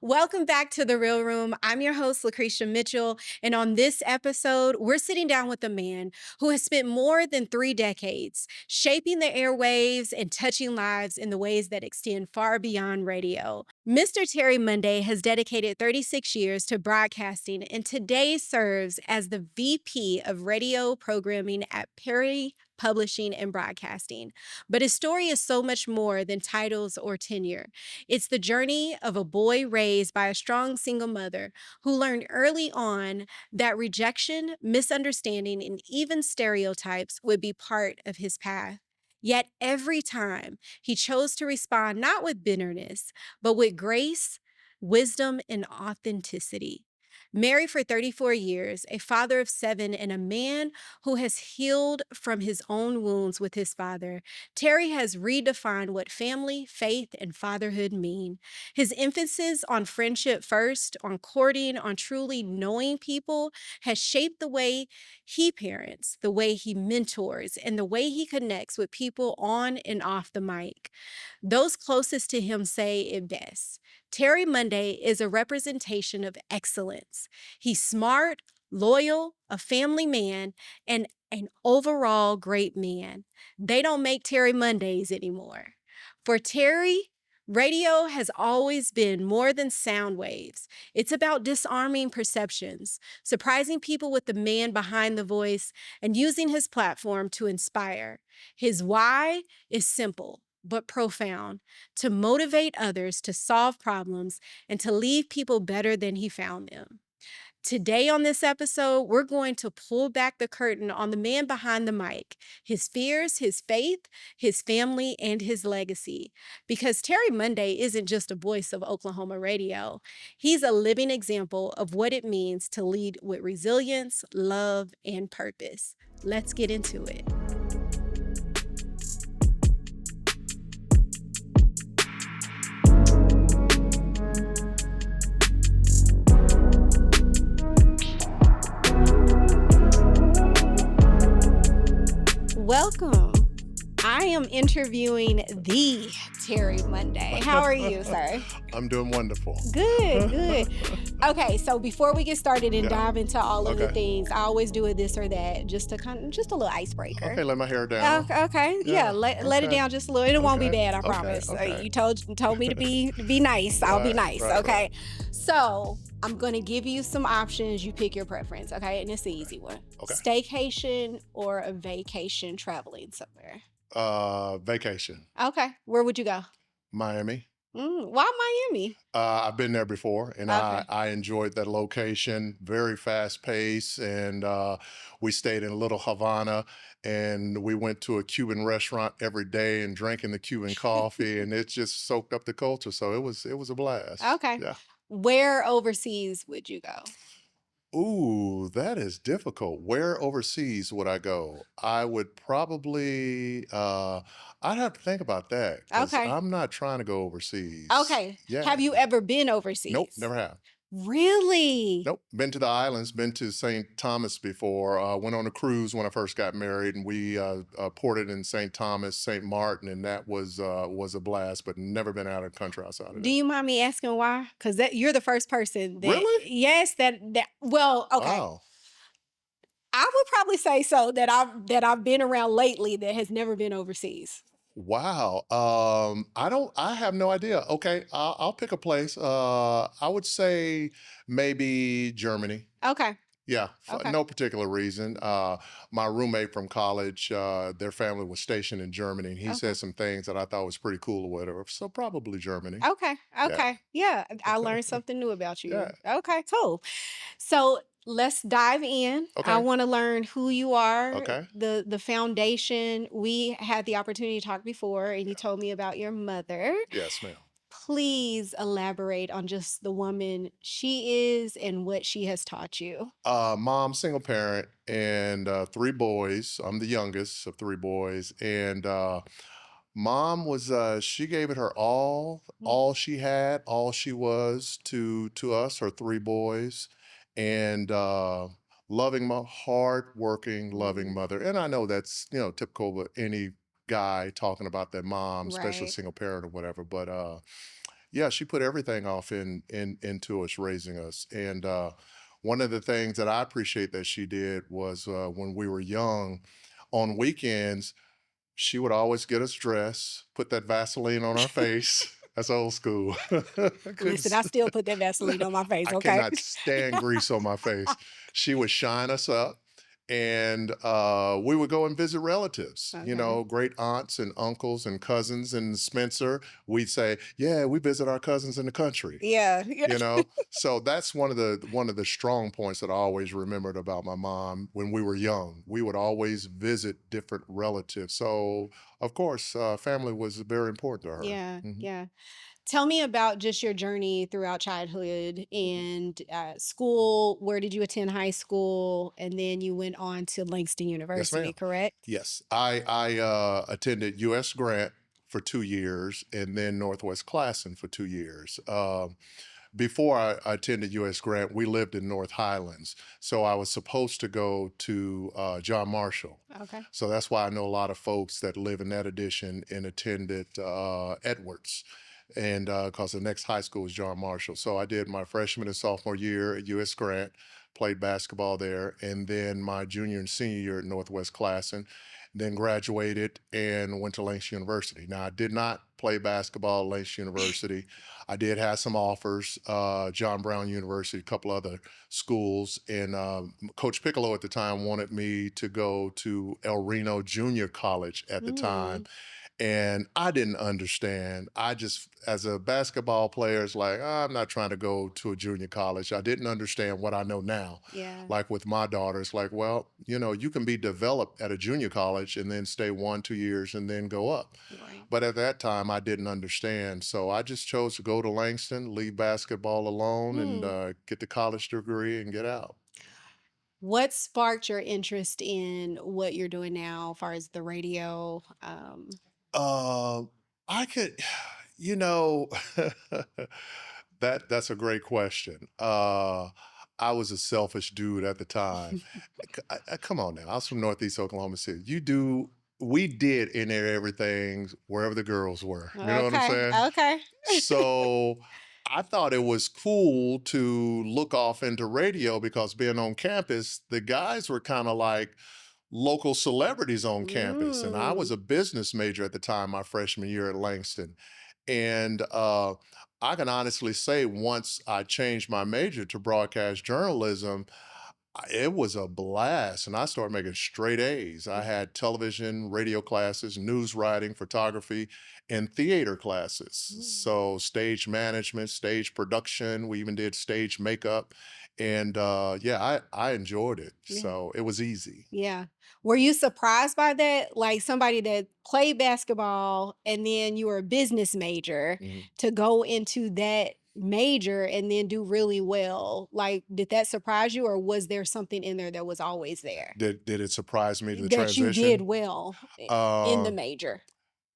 Welcome back to The Real Room. I'm your host, Lucretia Mitchell. And on this episode, we're sitting down with a man who has spent more than 3 decades shaping the airwaves and touching lives in the ways that extend far beyond radio. Mr. Terry Monday has dedicated 36 years to broadcasting and today serves as the VP of radio programming at Perry Publishing and Broadcasting. But his story is so much more than titles or tenure. It's the journey of a boy raised by a strong single mother who learned early on that rejection, misunderstanding, and even stereotypes would be part of his path. Yet every time he chose to respond not with bitterness, but with grace, wisdom, and authenticity. Married for 34 years, a father of 7, and a man who has healed from his own wounds with his father, Terry has redefined what family, faith, and fatherhood mean. His emphasis on friendship first, on courting, on truly knowing people has shaped the way he parents, the way he mentors, and the way he connects with people on and off the mic. Those closest to him say it best. Terry Monday is a representation of excellence. He's smart, loyal, a family man, and an overall great man. They don't make Terry Mondays anymore. For Terry, radio has always been more than sound waves. It's about disarming perceptions, surprising people with the man behind the voice, and using his platform to inspire. His why is simple but profound: to motivate others to solve problems and to leave people better than he found them. Today on this episode, we're going to pull back the curtain on the man behind the mic, his fears, his faith, his family, and his legacy. Because Terry Monday isn't just a voice of Oklahoma radio. He's a living example of what it means to lead with resilience, love, and purpose. Let's get into it. Welcome. I am interviewing the Terry Monday. How are you, sir? I'm doing wonderful. Good. Okay, so before we get started and dive into all of the things, I always do a this or that, just a little icebreaker. Okay, let my hair down. Okay. Yeah, let it down just a little. It won't be bad, I promise. Okay. You told me to be nice. I'll be nice. Okay. So I'm gonna give you some options. You pick your preference, okay? And it's the easy one. Okay. Staycation or a vacation traveling somewhere? Vacation. Okay. Where would you go? Miami. Why Miami? I've been there before, and Okay. I enjoyed that location. Very fast pace, and we stayed in Little Havana, and we went to a Cuban restaurant every day and drinking the Cuban coffee, and it just soaked up the culture. So it was a blast. Okay. Yeah. Where overseas would you go? Ooh, that is difficult. Where overseas would I go? I would probably, I'd have to think about that because Okay. I'm not trying to go overseas. Okay. Yeah. Have you ever been overseas? Nope, never have. Really? Nope. Been to the islands, been to St. Thomas before. Went on a cruise when I first got married, and we ported in St. Thomas, St. Martin, and that was a blast. But never been out of the country outside of Do that. you mind me asking why? Because you're the first person that Really? yes, well, okay. Wow. I would probably say so that I've been around lately that has never been overseas. Wow. I have no idea. Okay, I'll pick a place. I would say maybe Germany. Okay. Yeah, Okay. no particular reason. My roommate from college, their family was stationed in Germany, and he Okay. said some things that I thought was pretty cool or whatever. So probably Germany. Okay. Yeah, I learned something new about you. Yeah. Okay, cool. So let's dive in. I Okay. want to learn who you are, Okay. the foundation. We had the opportunity to talk before, and you told me about your mother. Yes, ma'am. Please elaborate on just the woman she is and what she has taught you. Mom, single parent, and 3 boys. I'm the youngest of 3 boys, and mom was she gave it her all she had, all she was to us, her 3 boys, and hard working, loving mother. And I know that's typical of any guy talking about their mom, especially Right. single parent or whatever. But Yeah, she put everything off into us, raising us. And one of the things that I appreciate that she did was when we were young, on weekends, she would always get us dressed, put that Vaseline on our face. That's old school. I couldn't Listen, I st- still put that Vaseline on my face, I okay? cannot stand grease on my face. She would shine us up, and we would go and visit relatives, Okay. great aunts and uncles and cousins and Spencer. We'd say, yeah, we visit our cousins in the country. Yeah, yeah. So that's one of the strong points that I always remembered about my mom. When we were young, we would always visit different relatives. So of course, family was very important to her. Yeah, Mhm. yeah. Tell me about just your journey throughout childhood and school. Where did you attend high school? And then you went on to Langston Yes, University, ma'am. correct? Yes, I attended U.S. Grant for 2 years, and then Northwest Classen for 2 years. Before I attended U.S. Grant, we lived in North Highlands, so I was supposed to go to John Marshall. Okay. So that's why I know a lot of folks that live in that edition and attended Edwards, and because the next high school is John Marshall. So I did my freshman and sophomore year at U.S. Grant, played basketball there, and then my junior and senior year at Northwest Classen, then graduated and went to Langston University. Now I did not play basketball at Langston University. I did have some offers, John Brown University, a couple other schools, and Coach Piccolo at the time wanted me to go to El Reno Junior College at the time, Mm, and I didn't understand. I just, as a basketball player, it's like, I'm not trying to go to a junior college. I didn't understand what I know now. yeah. Like with my daughter, it's like, well, you can be developed at a junior college and then stay 1, 2 years and then go up. Right. But at that time, I didn't understand. So I just chose to go to Langston, leave basketball alone, and Hmm. get the college degree and get out. What sparked your interest in what you're doing now, as far as the radio? Uh, I could, you know, that's a great question. I was a selfish dude at the time. Come on now, I was from Northeast Oklahoma City. We did in there everything wherever the girls were. You know what I'm Okay. saying? Okay. So I thought it was cool to look off into radio because being on campus, the guys were kind of like local celebrities on campus. And I was Mm, a business major at the time, my freshman year at Langston. And I can honestly say, once I changed my major to broadcast journalism, it was a blast. And I started making straight A's. I had television, radio classes, news writing, photography, and theater classes. mm, So, stage management, stage production, we even did stage makeup. And yeah, I enjoyed it. yeah. So, it was easy. Yeah. Were you surprised by that? Like somebody that played basketball and then you were a business major Mhm. to go into that major and then do really well. Like, did that surprise you or was there something in there that was always there Did it surprise me, the that you did transition? well in the Uh, major?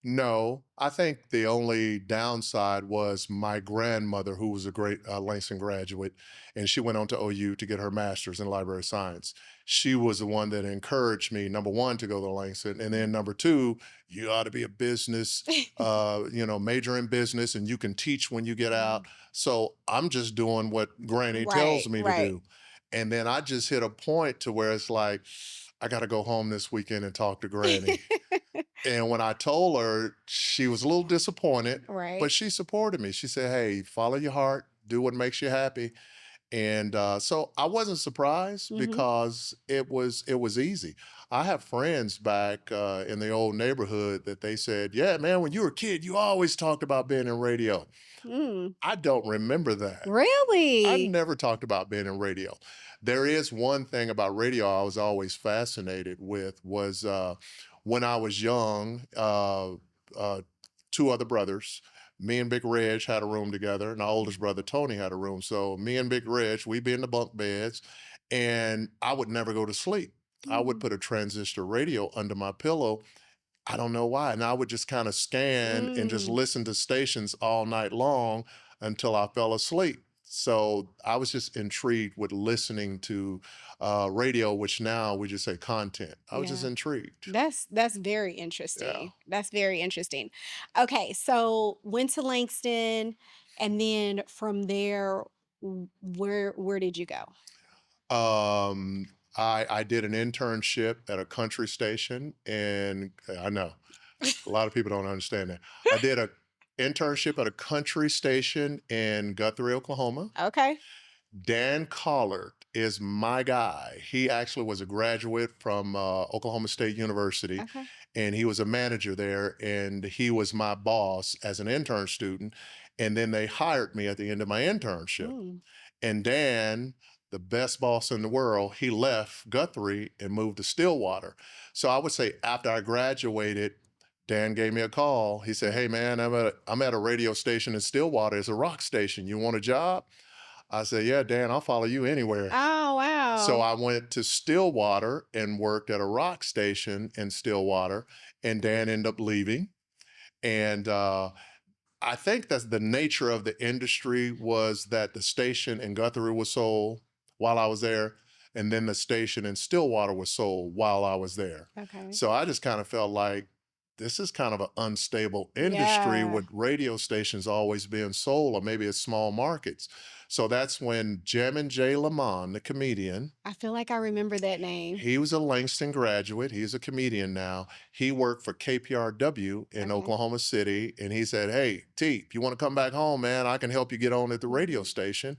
no, I think the only downside was my grandmother, who was a great Langston graduate, and she went on to OU to get her master's in library science. She was the one that encouraged me, number one, to go to Langston, and then number two, you ought to be a business, major in business, and you can teach when you get out. Mm. So I'm just doing what Granny tells Right, me to right. do. And then I just hit a point to where it's like, I got to go home this weekend and talk to Granny. And when I told her, she was a little disappointed, but Right. she supported me. She said, "Hey, follow your heart, do what makes you happy." And so I wasn't surprised Mhm. because it was easy. I have friends back in the old neighborhood that they said, "Yeah, man, when you were a kid, you always talked about being in radio." Mm. I don't remember that. I Really? never talked about being in radio. There is one thing about radio I was always fascinated with was when I was young, uh, two other brothers, me and Big Reg had a room together, and our oldest brother Tony had a room. So me and Big Reg, we'd be in the bunk beds, and I would never go to sleep. I would Mm. put a transistor radio under my pillow. I don't know why. And I would just kind of scan and just Mm. listen to stations all night long until I fell asleep. So I was just intrigued with listening to radio, which now we just say content. I was just Yeah. intrigued. That's very Yeah. interesting. That's very interesting. Okay, so went to Langston. And then from there, where did you go? Um, I did an internship at a country station, and I know a lot of people don't understand that. I did a internship at a country station in Guthrie, Oklahoma. Okay. Dan Collard is my guy. He actually was a graduate from Oklahoma State University, Okay. and he was a manager there. And he was my boss as an intern student. And then they hired me at the end of my internship. Mm, And Dan, the best boss in the world, he left Guthrie and moved to Stillwater. So I would say after I graduated, Dan gave me a call. He said, "Hey man, I'm at a radio station in Stillwater. It's a rock station. You want a job?" I said, "Yeah, Dan, I'll follow you anywhere." oh, So wow. I went to Stillwater and worked at a rock station in Stillwater, and Dan ended up leaving. And I think that's the nature of the industry was that the station in Guthrie was sold while I was there, and then the station in Stillwater was sold while I was there. Okay. So I just kind of felt like this is kind of an unstable industry Yeah. with radio stations always being sold, or maybe it's small markets. So that's when Jim J. Lamont, the comedian, I feel like I remember that name. he was a Langston graduate. He's a comedian now. He worked for KPRW in Okay. Oklahoma City. And he said, "Hey, T, if you want to come back home, man, I can help you get on at the radio Mhm. station."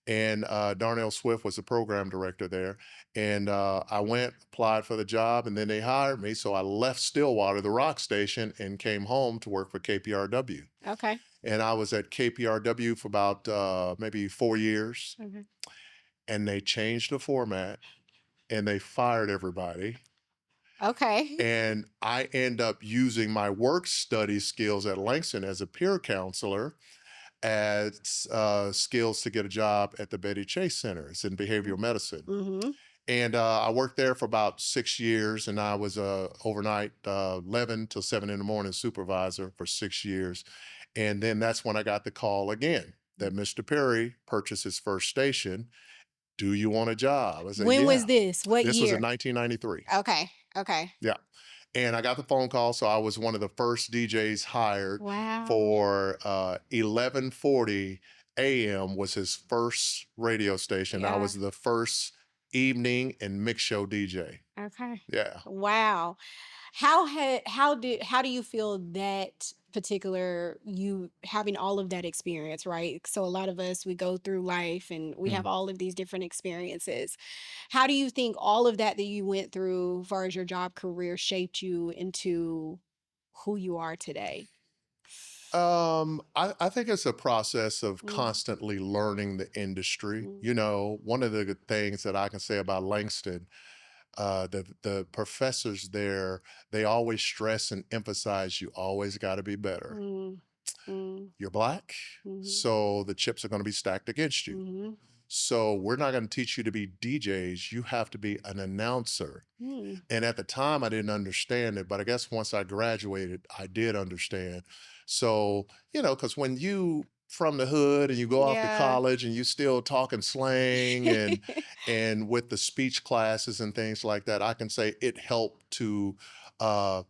And Darnell Swift was the program director there. And I went, applied for the job, and then they hired me. So I left Stillwater, the rock station, and came home to work for KPRW. Okay. And I was at KPRW for about maybe 4 years. Okay. And they changed the format and they fired everybody. Okay. And I end up using my work study skills at Langston as a peer counselor as skills to get a job at the Betty Chase Center. It's in behavioral medicine. Mm-hmm. And I worked there for about 6 years, and I was a overnight 11 till 7 in the morning supervisor for 6 years. And then that's when I got the call again that Mr. Perry purchased his first station. Do you want a job? I said, When yeah. was this? What This was in year? 1993. Okay. Okay. Yeah. And I got the phone call, so I was one of the first DJs hired Wow. for 11:40 a.m. was his first radio station. I Yeah. was the first evening and mix show DJ. Okay. Yeah. Wow. How do you feel that particular you having all of that experience, right? So a lot of us we go through life and we have Mm. all of these different experiences. How do you think all of that you went through as far as your job career shaped you into who you are today? I think it's a process of Mm, constantly learning the industry. mm, You know, one of the good things that I can say about Langston, the professors there, they always stress and emphasize you always got to be better. mm, mm, You're black, mhm, so the chips are going to be stacked against you. mhm, So we're not going to teach you to be DJs. You have to be an announcer. mm. And at the time, I didn't understand it, but I guess once I graduated, I did understand. So, because when you from the hood and you go off to Yeah. college and you still talking slang and with the speech classes and things like that, I can say it helped to uh,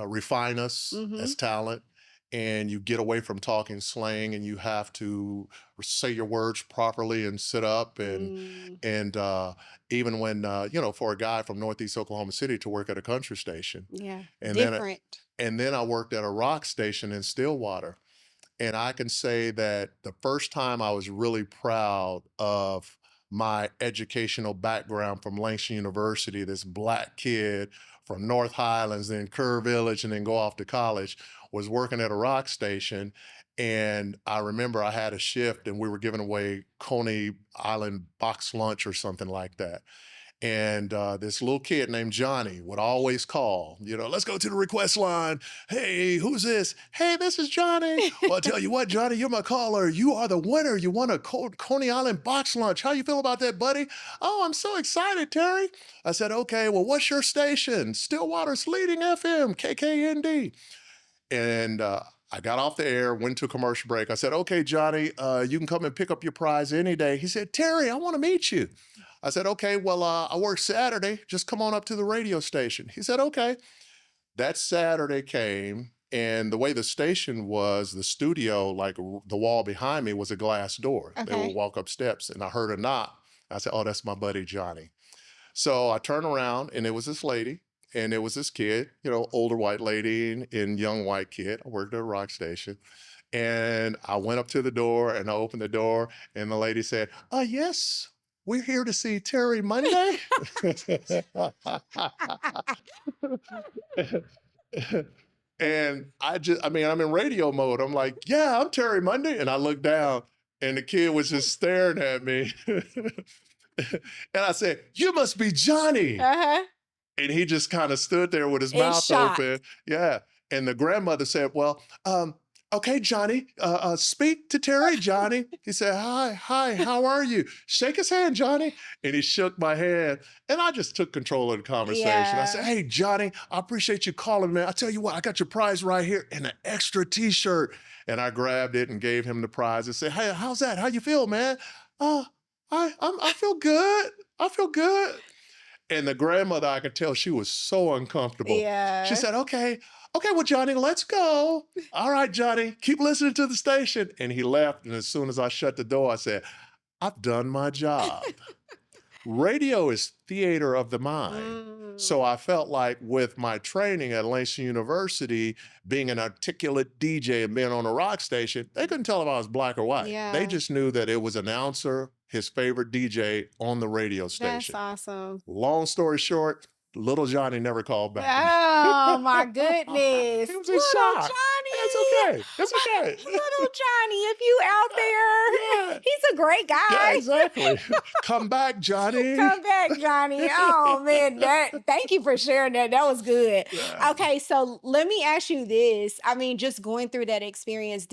refine us as Mhm. talent. And you get away from talking slang, and you have to say your words properly and sit up Mm, and even when for a guy from Northeast Oklahoma City to work at a country station, yeah. and then Different. and then I worked at a rock station in Stillwater, and I can say that the first time I was really proud of my educational background from Langston University, this black kid from North Highlands, then Kerr Village, and then go off to college, was working at a rock station. And I remember I had a shift and we were giving away Coney Island box lunch or something like that. And this little kid named Johnny would always call, let's go to the request line. Hey, who's this? Hey, this is Johnny. Well, I tell you what, Johnny, you're my caller. You are the winner. You won a Coney Island box lunch. How you feel about that, buddy? Oh, I'm so excited, Terry. I said, okay, well, what's your station? Stillwater's leading FM, KKND. And I got off the air, went to a commercial break. I said, okay, Johnny, you can come and pick up your prize any day. He said, Terry, I want to meet you. I said, okay, well, I work Saturday. Just come on up to the radio station. He said, okay. That Saturday came, And the way the station was, the studio, like the wall behind me was a glass door. They would Okay. walk up steps and I heard a knock. I said, oh, that's my buddy Johnny. So I turned around and it was this lady and it was this kid, older white lady and young white kid. I worked at a rock station. And I went up to the door and I opened the door and the lady said, yes, we're here to see Terry Monday. And I'm in radio mode. I'm like, yeah, I'm Terry Monday. And I looked down and the kid was just staring at me. And I said, you must be Johnny. Uh-huh. And he just kind of stood there with his In mouth shock. open. Yeah. And the grandmother said, well, okay, Johnny, speak to Terry, Johnny. He said, hi, how are you? Shake his hand, Johnny. And he shook my hand. And I just took control of the conversation. I said, Yeah. hey, Johnny, I appreciate you calling, man. I tell you what, I got your prize right here and an extra t-shirt. And I grabbed it and gave him the prize and said, hey, how's that? How you feel, man? Uh, I feel good. I feel good. And the grandmother, I could tell she was so uncomfortable. She Yeah. said, okay, well, Johnny, let's go. All right, Johnny, keep listening to the station. And he left. And as soon as I shut the door, I said, I've done my job. Radio is theater of the mind. So Mm. I felt like with my training at Langston University, being an articulate DJ and being on a rock station, they couldn't tell if I was black or white. They Yeah. just knew that it was announcer, his favorite DJ on the radio That's station. awesome. Long story short, little Johnny never called back. Oh my goodness. He was in Little shock. It's Johnny. okay. It's okay. Little Johnny, if you out there, Yeah. he's a great Yeah, guy. exactly. Come back, Johnny. Come back, Johnny. Oh man, thank you for sharing that. That was good. Yeah. Okay, so let me ask you this. I mean, just going through that experience,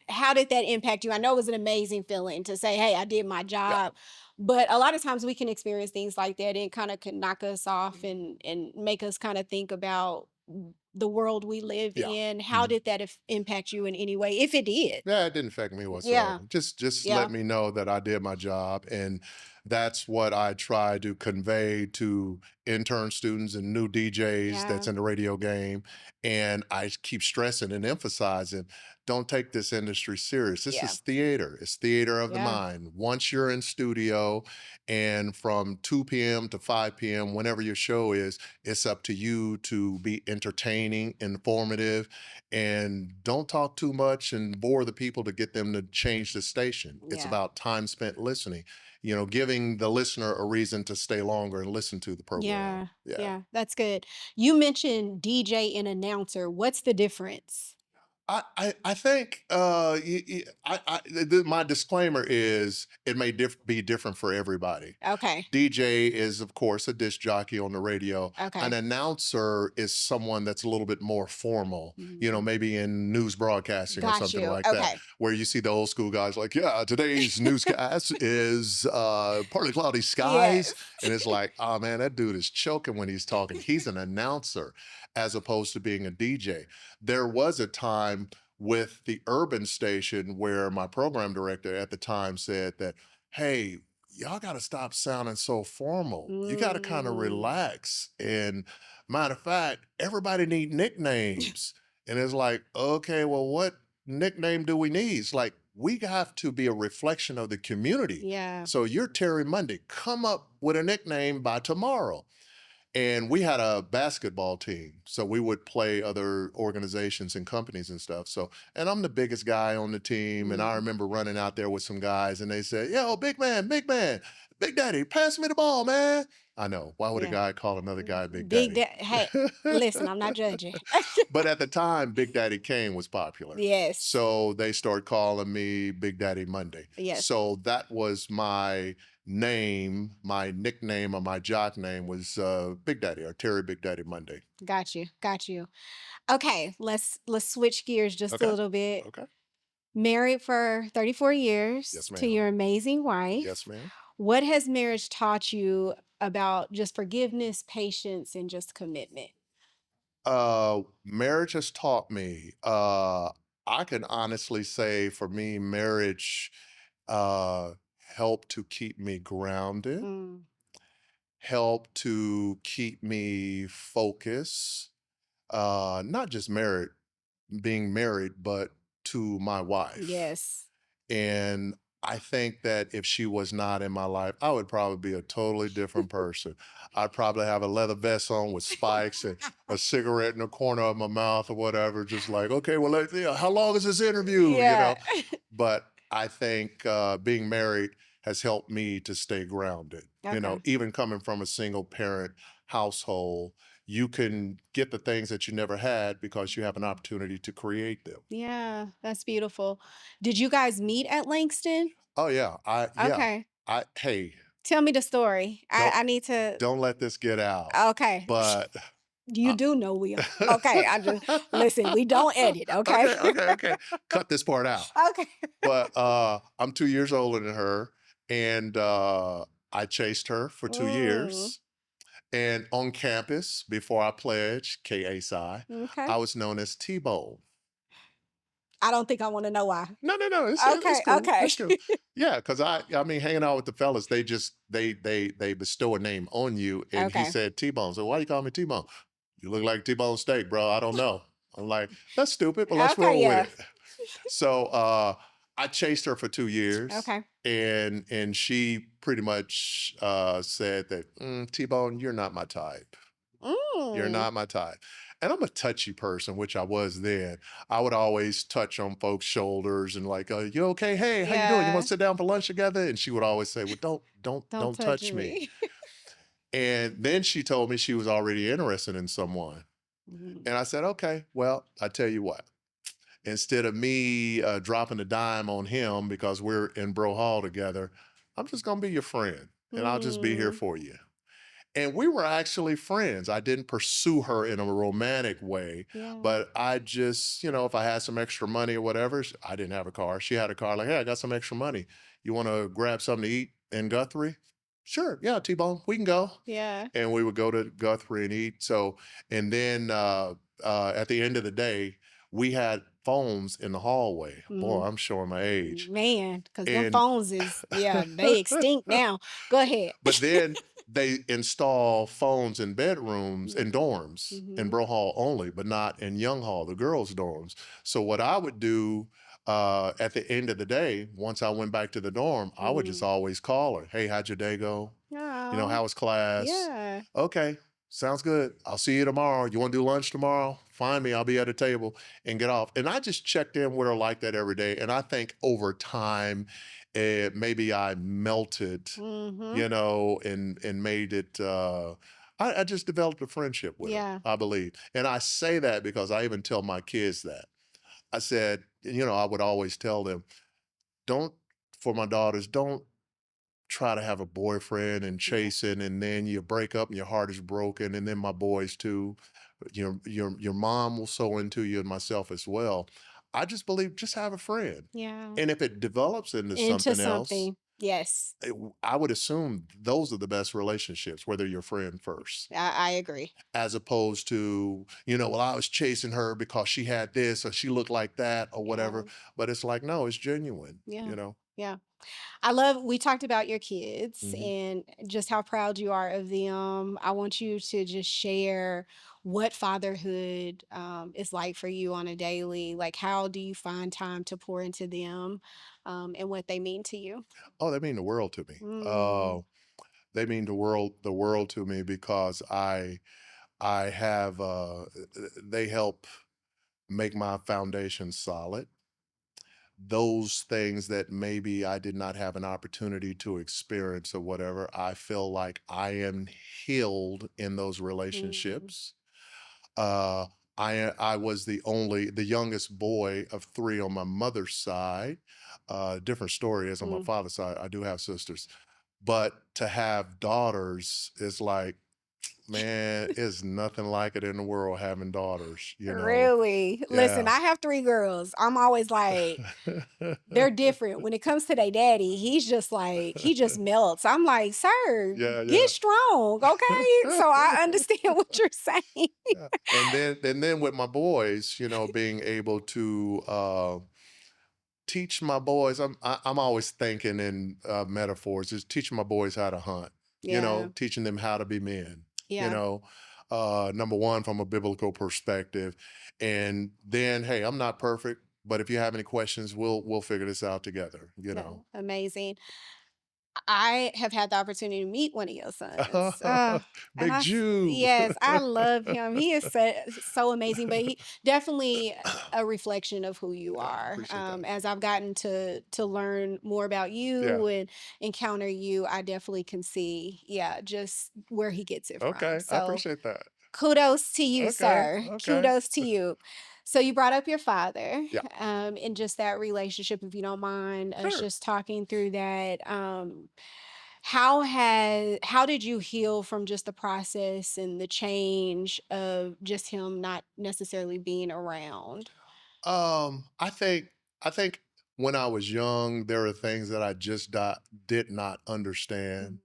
how did that impact you? I know it was an amazing feeling to say, hey, I did my Yeah. job. But a lot of times we can experience things like that. It kind of can knock us off and make us kind of think about the world we live Yeah. in. How did that impact you in any way, if it did? Yeah, it didn't affect me Yeah. whatsoever. Just Yeah. let me know that I did my job. And that's what I try to convey to intern students and new DJs Yeah. that's in the radio game. And I keep stressing and emphasizing, don't take this industry serious. This Yeah. is theater. It's theater of the Yeah. mind. Once you're in studio and from 2 p.m. to 5 p.m., whenever your show is, it's up to you to be entertaining, informative, and don't talk too much and bore the people to get them to change the station. It's Yeah. about time spent listening, giving the listener a reason to stay longer and listen to the program. Yeah. Yeah. Yeah. That's good. You mentioned DJ and announcer. What's the difference? I think my disclaimer is it may be different for everybody. Okay. DJ is, of course, a disc jockey on the radio. An Okay. announcer is someone that's a little bit more formal, Mhm. maybe in news broadcasting or Got something you. like that, Okay. where you see the old school guys like, yeah, today's newscast is partly cloudy skies. Yes. And it's like, oh man, that dude is choking when he's talking. He's an announcer as opposed to being a DJ. There was a time with the urban station where my program director at the time said that, hey, y'all got to stop sounding so formal. You got to kind of Mm. relax. And matter of fact, everybody need nicknames. And it's like, okay, well, what nickname do we need? It's like, we have to be a reflection of the community. Yeah. So you're Terry Monday. Come up with a nickname by tomorrow. And we had a basketball team. So we would play other organizations and companies and stuff. So, and I'm the biggest guy on the team. And I Mm. remember running out there with some guys and they said, yo, big man, Big Daddy, pass me the ball, man. I know. Why would a Yeah. guy call another guy Big Big Daddy? Hey, listen, I'm not judging. But at the time, Big Daddy Kane was popular. Yes. So they started calling me Big Daddy Monday. Yes. So that was my name, my nickname or my jock name was Big Daddy or Terry Big Daddy Monday. Got you. Got you. Okay, let's switch gears just a Okay. little bit. Okay. Married for 34 years Yes, to ma'am. your amazing wife. Yes, ma'am. What has marriage taught you about just forgiveness, patience, and just commitment? Marriage has taught me, I can honestly say for me, marriage uh, helped to keep me grounded, Mm. helped to keep me focused, not just married, being married, but to my wife. Yes. And I think that if she was not in my life, I would probably be a totally different person. I'd probably have a leather vest on with spikes and a cigarette in the corner of my mouth or whatever, just like, okay, well, how long is this interview? Yeah. But I think being married has helped me to stay grounded. Okay. Even coming from a single parent household, you can get the things that you never had because you have an opportunity to create them. Yeah, that's beautiful. Did you guys meet at Langston? Oh yeah, Okay. hey, Tell me the story. I don't I need to. don't let this get out. Okay. But You I do know we are. Okay, I just listen, we don't edit, okay? okay. Cut this part out. Okay. But I'm 2 years older than her, and I chased her for two Mm, years. And on campus, before I pledged, KA okay. I was known as T-Bone. I don't think I wanna know why. No, it's Okay, cool. okay. It's cool. Yeah, because I mean, hanging out with the fellas, they just they bestow a name on you. And he Okay. said T-Bone. So why you call me T-Bone? You look like T-Bone steak, bro. I don't know. I'm like, that's stupid, but let's Okay, roll with yeah. it. So I chased her for 2 years, Okay. and she pretty much said that T-Bone, you're not my type. You're Mm, not my type. And I'm a touchy person, which I was then. I would always touch on folks' shoulders and like, you okay? Hey, how you doing? You want yeah. to sit down for lunch together? And she would always say, well, Don't don't touch touch me. me. And then she told me she was already interested in someone. Mhm. And I said, okay, well, I tell you what, instead of me dropping a dime on him because we're in Bro Hall together, I'm just going to be your friend and I'll just be here Mm, for you. And we were actually friends. I didn't pursue her in a romantic way, yeah. but I just, if I had some extra money or whatever, I didn't have a car. She had a car. Like, hey, I got some extra money. You want to grab something to eat in Guthrie? Sure. Yeah, T-Bone, we can go. Yeah. And we would go to Guthrie and eat. So, and then at the end of the day, we had phones in the hallway. Boy, Mm. I'm showing my age. Man, because them And phones is yeah, they extinct now. Go ahead. But then they install phones in bedrooms and dorms in Mhm. Bro Hall only, but not in Young Hall, the girls' dorms. So what I would do at the end of the day, once I went back to the dorm, I would just Mhm. always call her. Hey, how'd your day go? Oh, How was class? yeah. Okay, sounds good. I'll see you tomorrow. You want to do lunch tomorrow? Find me. I'll be at a table and get off. And I just checked in with her like that every day. And I think over time, maybe I melted, Mhm. and made it. I just developed a friendship with her, Yeah. I believe. And I say that because I even tell my kids that. I said, I would always tell them, don't, for my daughters, don't try to have a boyfriend and Yeah. chasing, and then you break up and your heart is broken. And then my boys too, your mom will sow into you and myself as well. I just believe just have a friend. Yeah. And if it develops into Into something else, something. Yes. I would assume those are the best relationships, whether you're friend first, I agree. as opposed to, well, I was chasing her because she had this or she looked like that or Yeah. whatever. But it's like, no, it's genuine, Yeah. Yeah. I love we talked about your kids Mhm. and just how proud you are of them. I want you to just share what fatherhood is like for you on a daily. Like, how do you find time to pour into them and what they mean to you? Oh, they mean the world to me. Mm, They mean the world to me because I have they help make my foundation solid. Those things that maybe I did not have an opportunity to experience or whatever, I feel like I am healed in those mm, relationships. Uh, I was the youngest boy of three on my mother's side. Different story is on my mm. father's side. I do have sisters, but to have daughters is like, man, it's nothing like it in the world having daughters. Really? Listen, Yeah. I have three girls. I'm always like, they're different. When it comes to their daddy, he's just like, he just melts. I'm like, sir, Yeah, get yeah. strong, okay? So I understand what you're saying. Yeah. And then with my boys, being able to teach my boys, I'm always thinking in metaphors, is teaching my boys how to hunt, Yeah. teaching them how to be men, you Yeah. know. number one, from a biblical perspective. And then, hey, I'm not perfect, but if you have any questions, we'll figure this out together, you Yeah, know. amazing. I have had the opportunity to meet one of your sons. And Big Jew. yes, I love him. He is so amazing, but he definitely a reflection of who you Yeah, are. appreciate that. As I've gotten to learn more about Yeah. you and encounter you, I definitely can see, yeah, just where he gets it from. Okay. I So appreciate that. kudos to you, Okay. sir. Okay. Kudos to you. So you brought up your father, Yeah. in just that relationship, if you don't mind us Sure. just talking through that. How did you heal from just the process and the change of just him not necessarily being around? I think when I was young, there are things that I just did not Mhm. understand,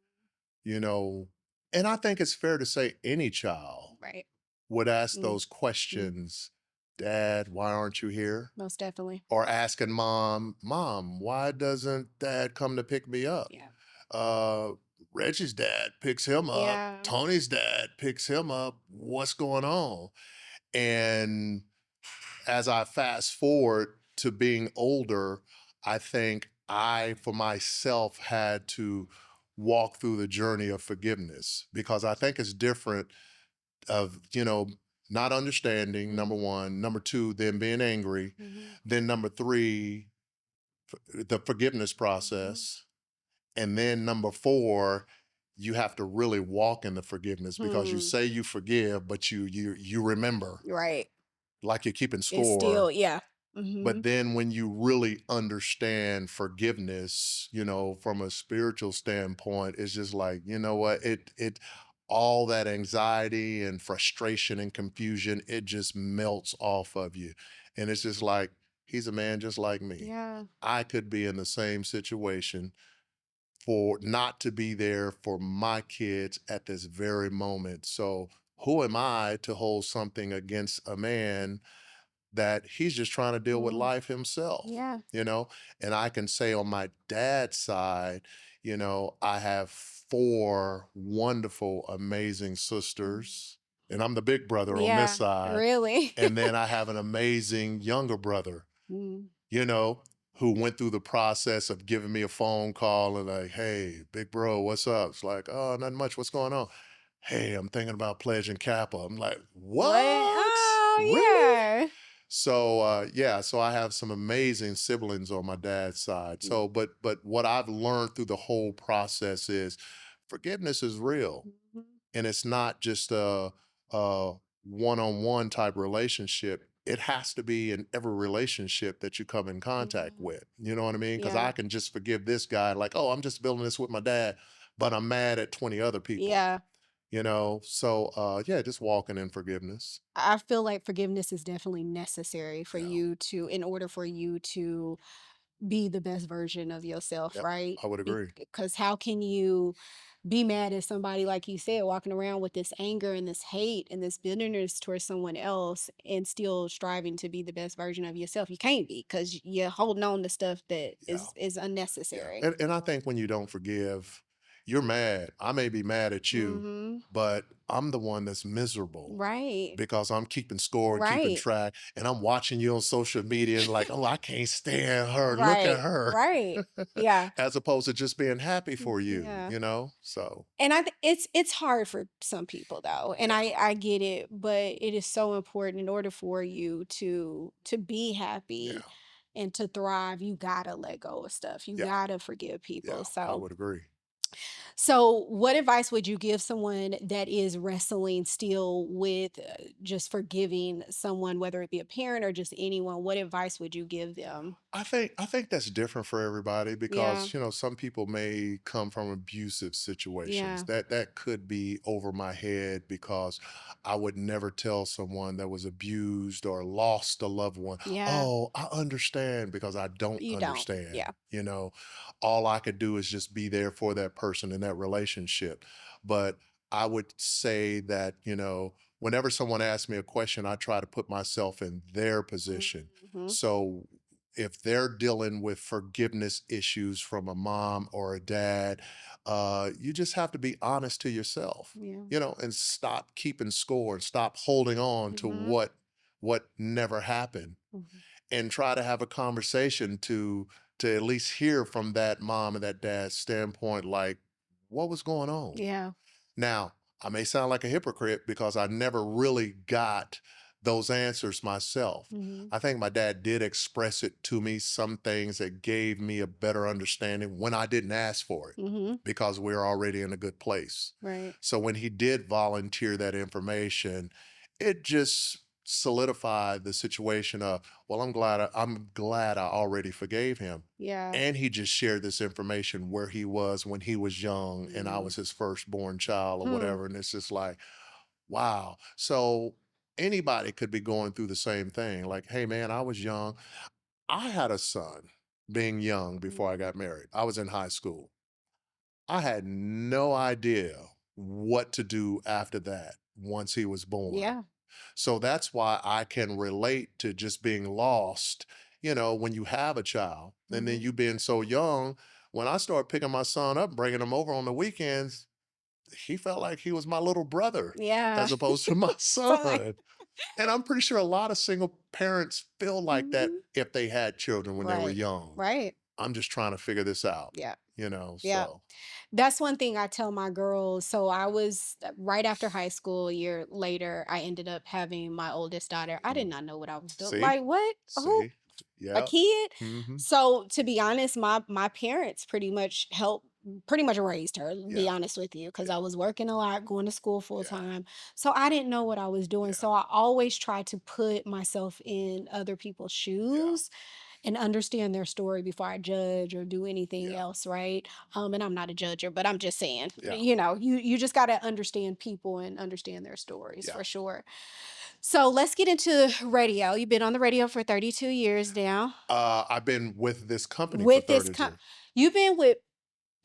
you know. And I think it's fair to say any child Right. would ask Mm, those mm, questions. Dad, why aren't you here? most definitely. Or asking mom, why doesn't dad come to pick me up? Yeah. Uh, Reggie's dad picks him up. Yeah. Tony's dad picks him up. What's going on? And as I fast forward to being older, I think I, for myself, had to walk through the journey of forgiveness because I think it's different of, not understanding, number Mhm, one, number two, then being angry, mhm, then number three, the forgiveness mhm. process. And then number four, you have to really walk in the forgiveness because you Hmm. say you forgive, but you remember Right. like you're keeping It's still, score. yeah. But Mhm. then when you really understand forgiveness, from a spiritual standpoint, it's just like, you know what, it all that anxiety and frustration and confusion, it just melts off of you. And it's just like, he's a man just like me. Yeah. I could be in the same situation for not to be there for my kids at this very moment. So who am I to hold something against a man that he's just trying to deal with Mm, life himself, yeah. you know? And I can say on my dad's side, I have four wonderful, amazing Mm. sisters, and I'm the big brother on this Yeah, side. really. And then I have an amazing younger brother, Mm. you know, who went through the process of giving me a phone call and like, hey, big bro, what's up? It's like, oh, nothing much. What's going on? Hey, I'm thinking about pledging Kappa. I'm like, What? what? Oh, Really? yeah. So yeah, so I have some amazing siblings on my dad's side. Mm, So, but what I've learned through the whole process is forgiveness is real, mhm. and it's not just a one-on-one type relationship. It has to be in every relationship that you come in contact Yeah. with. You know what I mean? Because Yeah. I can just forgive this guy, like, oh, I'm just building this with my dad, but I'm mad at 20 other people. Yeah. So yeah, just walking in forgiveness. I feel like forgiveness is definitely necessary for Yeah. you to, in order for you to be the best version of yourself, Yep. right? I would agree. Because how can you be mad at somebody, like you said, walking around with this anger and this hate and this bitterness towards someone else and still striving to be the best version of yourself? You can't be because you're holding on to stuff that Yeah. is Yeah, unnecessary. and I think when you don't forgive, you're mad. I may be mad at you, Mm-hmm. but I'm the one that's miserable Right. because I'm keeping score and keeping Right. track, and I'm watching you on social media and like, oh, I can't stand her. Look at Right. her, Right. Yeah. as opposed to just being happy for you, Yeah. So And it's hard for some people though, and yeah, I get it, but it is so important in order for you to be happy yeah, and to thrive, you gotta let go of stuff. You yeah, gotta forgive people. yeah. I would agree. So what advice would you give someone that is wrestling still with just forgiving someone, whether it be a parent or just anyone? What advice would you give them? I think that's different for everybody Yeah, because some people may come from abusive situations. yeah, That could be over my head because I would never tell someone that was abused or lost a loved one, yeah. "Oh, I understand," because I don't You don't. understand. Yeah. All I could do is just be there for that person in that relationship. But I would say that, whenever someone asks me a question, I try to put myself in their position. Hmm. So if they're dealing with forgiveness issues from a mom or a dad, you just have to be honest to yourself, Yeah. and stop keeping score and stop holding on to Mhm. what never happened, Mhm. and try to have a conversation to at least hear from that mom and that dad's standpoint, like what was going on. Yeah. Now, I may sound like a hypocrite because I never really got those answers myself. Mhm. I think my dad did express it to me, some things that gave me a better understanding when I didn't ask for it Mhm. because we're already in a good place. Right. So when he did volunteer that information, it just solidified the situation of, well, I'm glad I already forgave him. Yeah. And he just shared this information where he was when he was young and I Mm. was his firstborn child or Hmm. whatever. And it's just like, wow. So anybody could be going through the same thing. Like, hey, man, I was young. I had a son being young before I Mhm. got married. I was in high school. I had no idea what to do after that once he was born. Yeah. So that's why I can relate to just being lost, when you have a child and then Mhm. you being so young. When I started picking my son up, bringing him over on the weekends, he felt like he was my little brother Yeah. as opposed to my So like, son. And I'm pretty sure a lot of single parents feel like that mhm. if they had children when they were Right. young. Right. I'm just trying to figure this out, Yeah. Yeah. so. That's one thing I tell my girls. So I was right after high school, a year later, I ended up having my oldest daughter. I did Mm. not know what I was doing. See? Like, what? Who? See? A Yep. kid? Hmm. So to be honest, my parents pretty much raised her, be Yeah. honest with you, because I Yeah. was working a lot, going to school full Yeah. time. So I didn't know what I was doing. Yeah. So I always try to put myself in other people's Yeah. shoes and understand their story before I judge or do anything Yeah. else, right? And I'm not a judger, but I'm just saying, Yeah. you just got to understand people and understand their stories Yeah. for sure. So let's get into radio. You've been on the radio for 32 years now. I've been with this company for With this 32. you've been with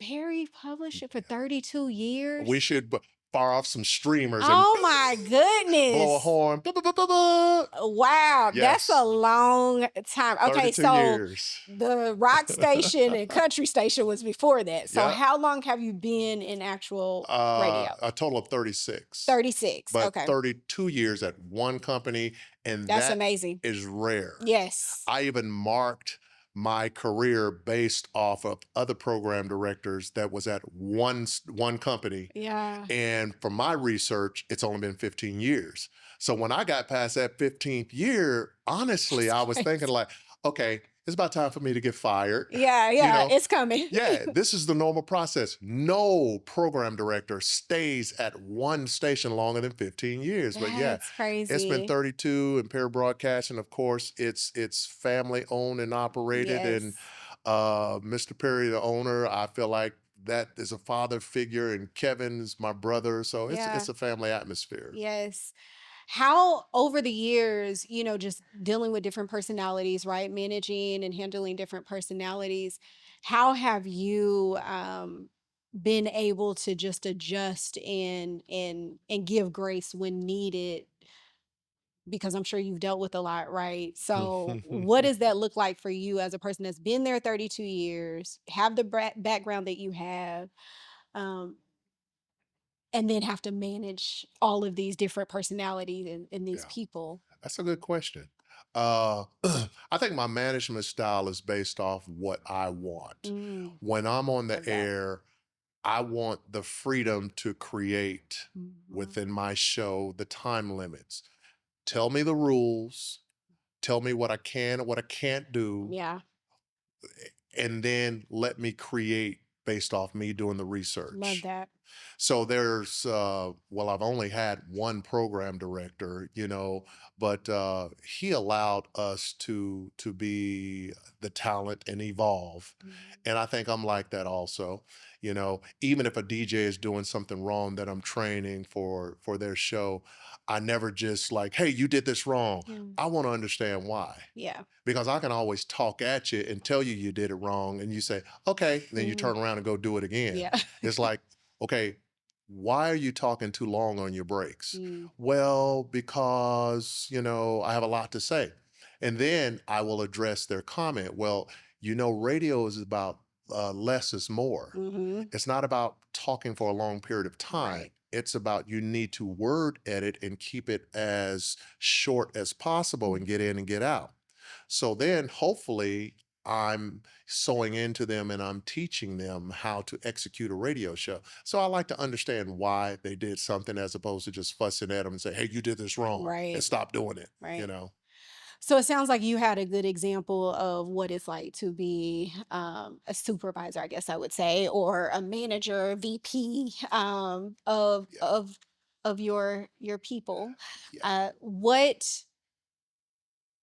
Perry Publishing for 32 We years? should fire off some streamers and Oh my blow a goodness. horn. Ba, ba, ba, ba, ba. Wow, that's a Yes, long time. Okay, 32 so years. the rock station and country station was before that. So Yep. how long have you been in actual radio? A total of 36, 36. but Okay. 32 years at one company, and That's that amazing. is rare. Yes. I even marked my career based off of other program directors that was at one company. Yeah. And from my research, it's only been 15 years. So when I got past that 15th year, honestly, That's I was thinking crazy. like, okay, it's about time for me to get fired. Yeah, You yeah, know, it's coming. yeah, this is the normal process. No program director stays at one station longer than 15 years. But yeah, That's it's been crazy. 32 in Pair Broadcasting. Of course, it's family owned and operated. And Yes. Mr. Perry, the owner, I feel like that is a father figure, and Kevin is my brother. So it's Yeah. a family atmosphere. Yes. How over the years, just dealing with different personalities, right? Managing and handling different personalities, how have you been able to just adjust and give grace when needed? Because I'm sure you've dealt with a lot, right? So, what does that look like for you as a person that's been there 32 years, have the background that you have? Um, and then have to manage all of these different personalities and these Yeah. people. That's a good question. I think my management style is based off what I want. Mm, When I'm on the love that. air, I want the freedom to create Mhm. within my show the time limits. Tell me the rules, tell me what I can and what I can't do, Yeah, and then let me create based off me doing the love research. that. So there's well, I've only had one program director, but he allowed us to be the talent and evolve. Mhm. And I think I'm like that also. Even if a DJ is doing something wrong that I'm training for their show, I never just like, hey, you did this wrong. Yeah. I want to understand why. Yeah. Because I can always talk at you and tell you did it wrong, and you say, okay, then you Mhm. turn around and go do it again. Yeah. It's like, okay, why are you talking too long on your breaks? Mm. Well, because, I have a lot to say. And then I will address their comment. Well, radio is about less is more. Mhm. It's not about talking for a long period of time. Right. It's about you need to word edit and keep it as short as possible and Mm. get in and get out. So then hopefully I'm sewing into them and I'm teaching them how to execute a radio show. So I like to understand why they did something as opposed to just fussing at them and say, hey, you did this wrong and Right. stop doing it, you Right. know? So it sounds like you had a good example of what it's like to be a supervisor, I guess I would say, or a manager, VP Yeah. of your people. Yeah.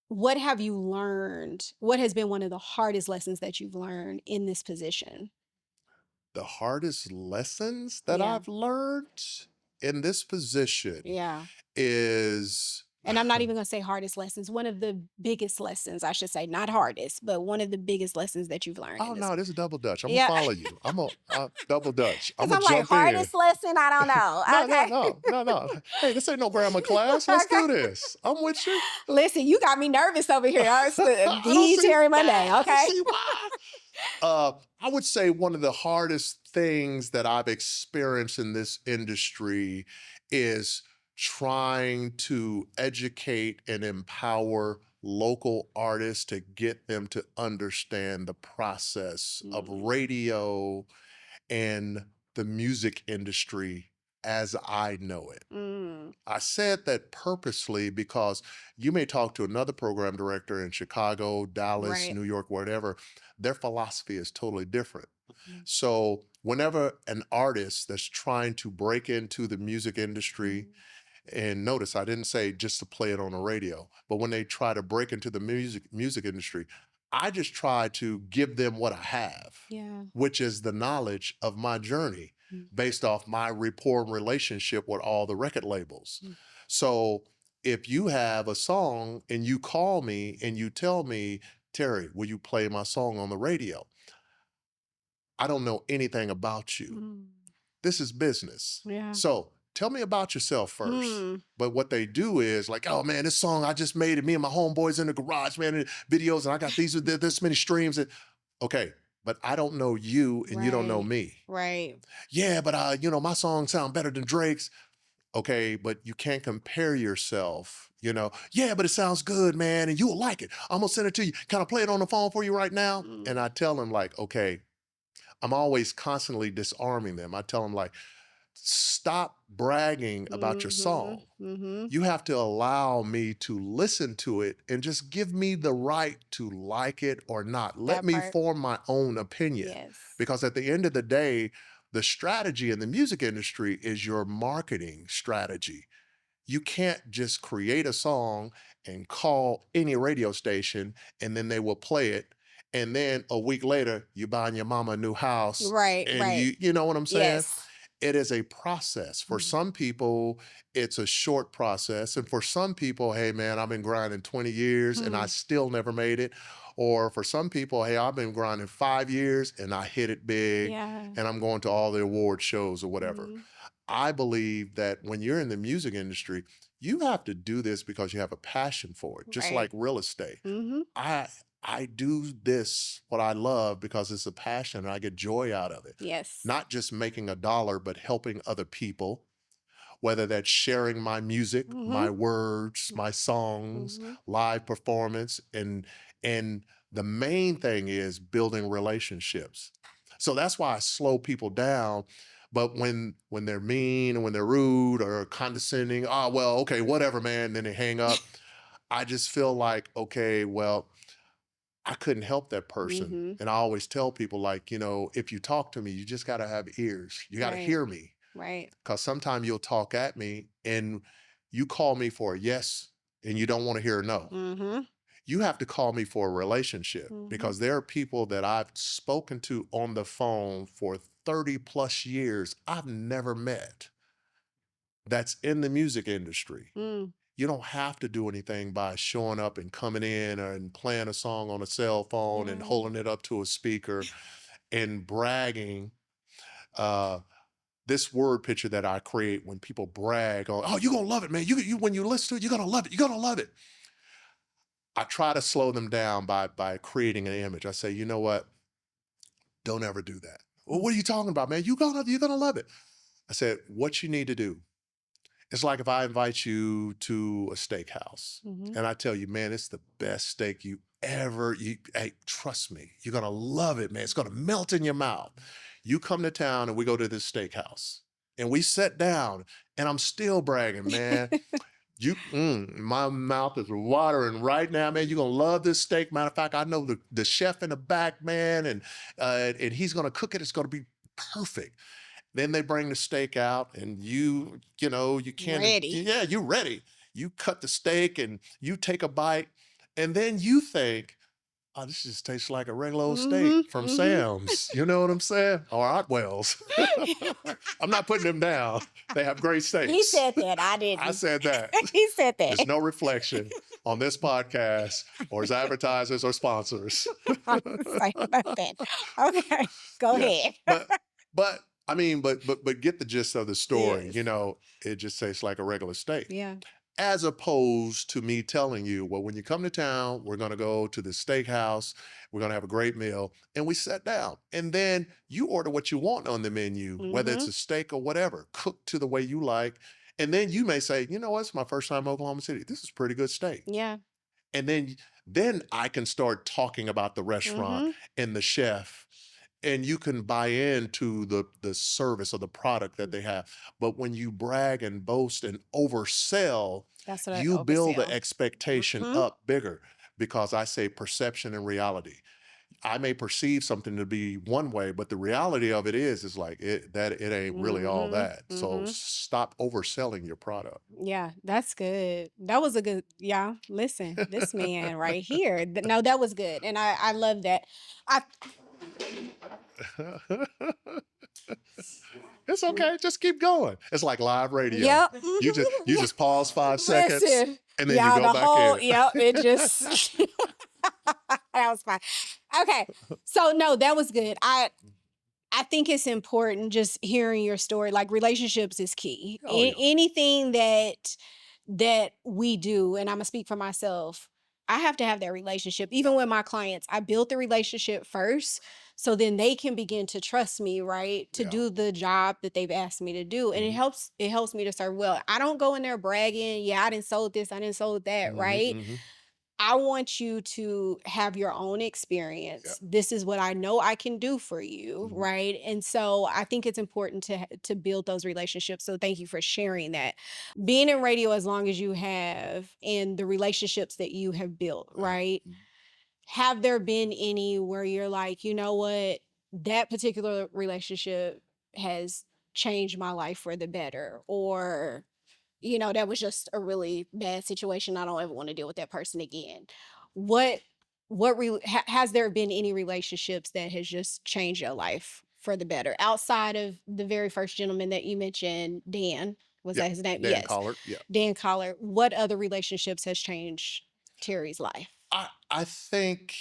What have you learned? What has been one of the hardest lessons that you've learned in this position? The hardest lessons that Yeah, I've learned in this position yeah. is And I'm not even going to say hardest lessons. One of the biggest lessons, I should say, not hardest, but one of the biggest lessons that you've learned oh in this. no, this is double dutch. I'm gonna Yeah. follow you. I'm gonna double dutch. I'm Because gonna I'm like, jump in. hardest lesson, I don't know. No, no, Okay. no, no, no. Hey, this ain't no grammar class. Let's Okay. do this. I'm with you. Listen, you got me nervous over here. It's the I don't see Terry Monday. I don't Okay. see why. I would say one of the hardest things that I've experienced in this industry is trying to educate and empower local artists to get them to understand the process of Mm, radio and the music industry as I know it. mm, I said that purposely because you may talk to another program director in Chicago, Dallas, right. New York, whatever, their philosophy is totally different. Mhm, So, whenever an artist that's trying to break into the music industry, mhm. and notice I didn't say just to play it on the radio, but when they try to break into the music industry, I just try to give them what I have, Yeah. which is the knowledge of my journey Mm, based off my rapport and relationship with all the record labels. mm, So if you have a song and you call me and you tell me, Terry, will you play my song on the radio? I don't know anything about you. mm. This is business. Yeah. So tell me about yourself first. Hmm. But what they do is like, oh man, this song I just made it. Me and my homeboys in the garage, man, and videos, and I got these with this many streams. And okay, but I don't know you and you don't know Right. me. Right. Yeah, but my song sound better than Drake's. Okay, but you can't compare yourself. Yeah, but it sounds good, man, and you'll like it. I'm gonna send it to you. Can I play it on the phone for you right now? And Mm, I tell them like, okay, I'm always constantly disarming them. I tell them like, stop bragging about your mhm, song. mhm. You have to allow me to listen to it and just give me the right to like it or not. Let That me part. form my own opinion. Yes. Because at the end of the day, the strategy in the music industry is your marketing strategy. You can't just create a song and call any radio station and then they will play it. And then a week later, you're buying your mama a new house Right. and Right. you know what I'm saying? Yes. It is a process. For Mhm, some people, it's a short process. And for some people, hey man, I've been grinding 20 years and I mhm. still never made it. Or for some people, hey, I've been grinding 5 years and I hit it big Yeah. and I'm going to all the award shows or whatever. Mhm. I believe that when you're in the music industry, you have to do this because you have a passion for it, just Right. like real estate. Mhm. I I do this what I love because it's a passion and I get joy out of it. Yes. Not just making a dollar, but helping other people, whether that's sharing my music, my Mhm. words, my songs, Mhm. live performance, and the main thing is building relationships. So that's why I slow people down. But when they're mean and when they're rude or condescending, oh well, okay, whatever, man, then they hang up. I just feel like, okay, well, I couldn't help that person. Mhm. And I always tell people, like, if you talk to me, you just got to have ears. You got to Right. hear me. Right. Because sometimes you'll talk at me and you call me for a yes and you don't want to hear a no. Mhm. You have to call me for a relationship Mhm. because there are people that I've spoken to on the phone for 30 plus years I've never met that's in the music industry. Mm. You don't have to do anything by showing up and coming in and playing a song on a cell phone and Yeah. holding it up to a speaker and bragging. Uh, this word picture that I create when people brag on, oh, you're gonna love it, man. You when you listen to it, you're gonna love it. You're gonna love it. I try to slow them down by creating an image. I say, you know what? Don't ever do that. Well, what are you talking about, man? You're gonna love it. I said, what you need to do. It's like if I invite you to a steakhouse Mhm. and I tell you, man, it's the best steak you ever you hey, trust me, you're gonna love it, man. It's gonna melt in your mouth. You come to town and we go to this steakhouse and we sit down and I'm still bragging, man. My mouth is watering right now, man. You're gonna love this steak. Matter of fact, I know the chef in the back, man, and he's gonna cook it. It's gonna be perfect. Then they bring the steak out, and you can't, Ready. yeah, you're ready. You cut the steak and you take a bite, and then you think, oh, this just tastes like a regular old steak Mhm, from mhm. Sam's. You know what I'm saying? Or Otwell's. I'm not putting them down. They have great He steaks. said that, I I didn't. said that. He said that. There's no reflection on this podcast or as advertisers or sponsors. I didn't say nothing. Okay, go Yeah, ahead. but I mean, but get the gist of the story. Yes. It just tastes like a regular steak. Yeah. As opposed to me telling you, well, when you come to town, we're gonna go to the steakhouse, we're gonna have a great meal, and we sit down. And then you order what you want on the menu, whether it's Mhm. a steak or whatever, cooked to the way you like. And then you may say, you know what, it's my first time in Oklahoma City. This is pretty good steak. Yeah. And then I can start talking about the restaurant Mhm. and the chef, and you can buy into the service or the product that they have. But when you brag and boast and oversell, That's what I you build the oversell. expectation Mhm. up bigger, because I say perception and reality. I may perceive something to be one way, but the reality of it is like it ain't really all Mhm. that. So Mhm. stop overselling your product. Yeah, that's good. That was a good, yeah. Listen, this man right here. No, that was good. And I love that. I It's okay. Just keep going. It's like live radio. yep. You Yeah. just pause 5 seconds Listen. and then you Yeah, go the back whole, in. yep, it just that was fine. Okay. So no, that was good. I think it's important just hearing your story. Like relationships is key. Oh yeah. Anything that we do, and I'm gonna speak for myself. I have to have that relationship. Even with my clients, I built the relationship first, so then they can begin to trust me, right, to Yeah. do the job that they've asked me to do, and it Hmm. helps. It helps me to serve well. I don't go in there bragging. Yeah, I didn't sold this. I didn't sold that. Hmm. Right. Hmm. I want you to have your own Yeah. experience. This is what I know I can do for you, Hmm. right? And so I think it's important to build those relationships. So thank you for sharing that. Being in radio as long as you have and the relationships that you have built, Yeah. right? Have there been any where you're like, you know what, that particular relationship has changed my life for the better, or that was just a really bad situation. I don't ever want to deal with that person again. What has there been any relationships that has just changed your life for the better outside of the very first gentleman that you mentioned, Dan? Was Yeah. that his name? Dan Yes. Collard. Yeah. Dan Collar. What other relationships has changed Terry's life? I think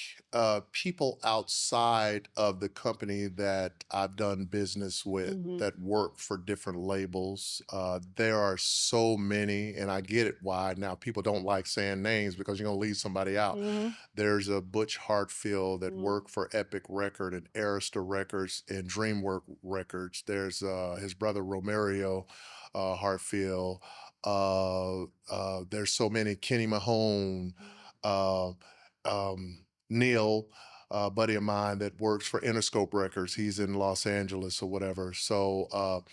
people outside of the company that I've done business with Mhm. that work for different labels, there are so many, and I get it why now people don't like saying names because you're gonna leave somebody out. Mhm. There's a Butch Hartfield that Mhm. worked for Epic Record and Arista Records and DreamWorks Records. There's his brother Romario Hartfield. There's so many. Kenny Mahone, uh, Neil, a buddy of mine that works for Interscope Records. He's in Los Angeles or whatever. So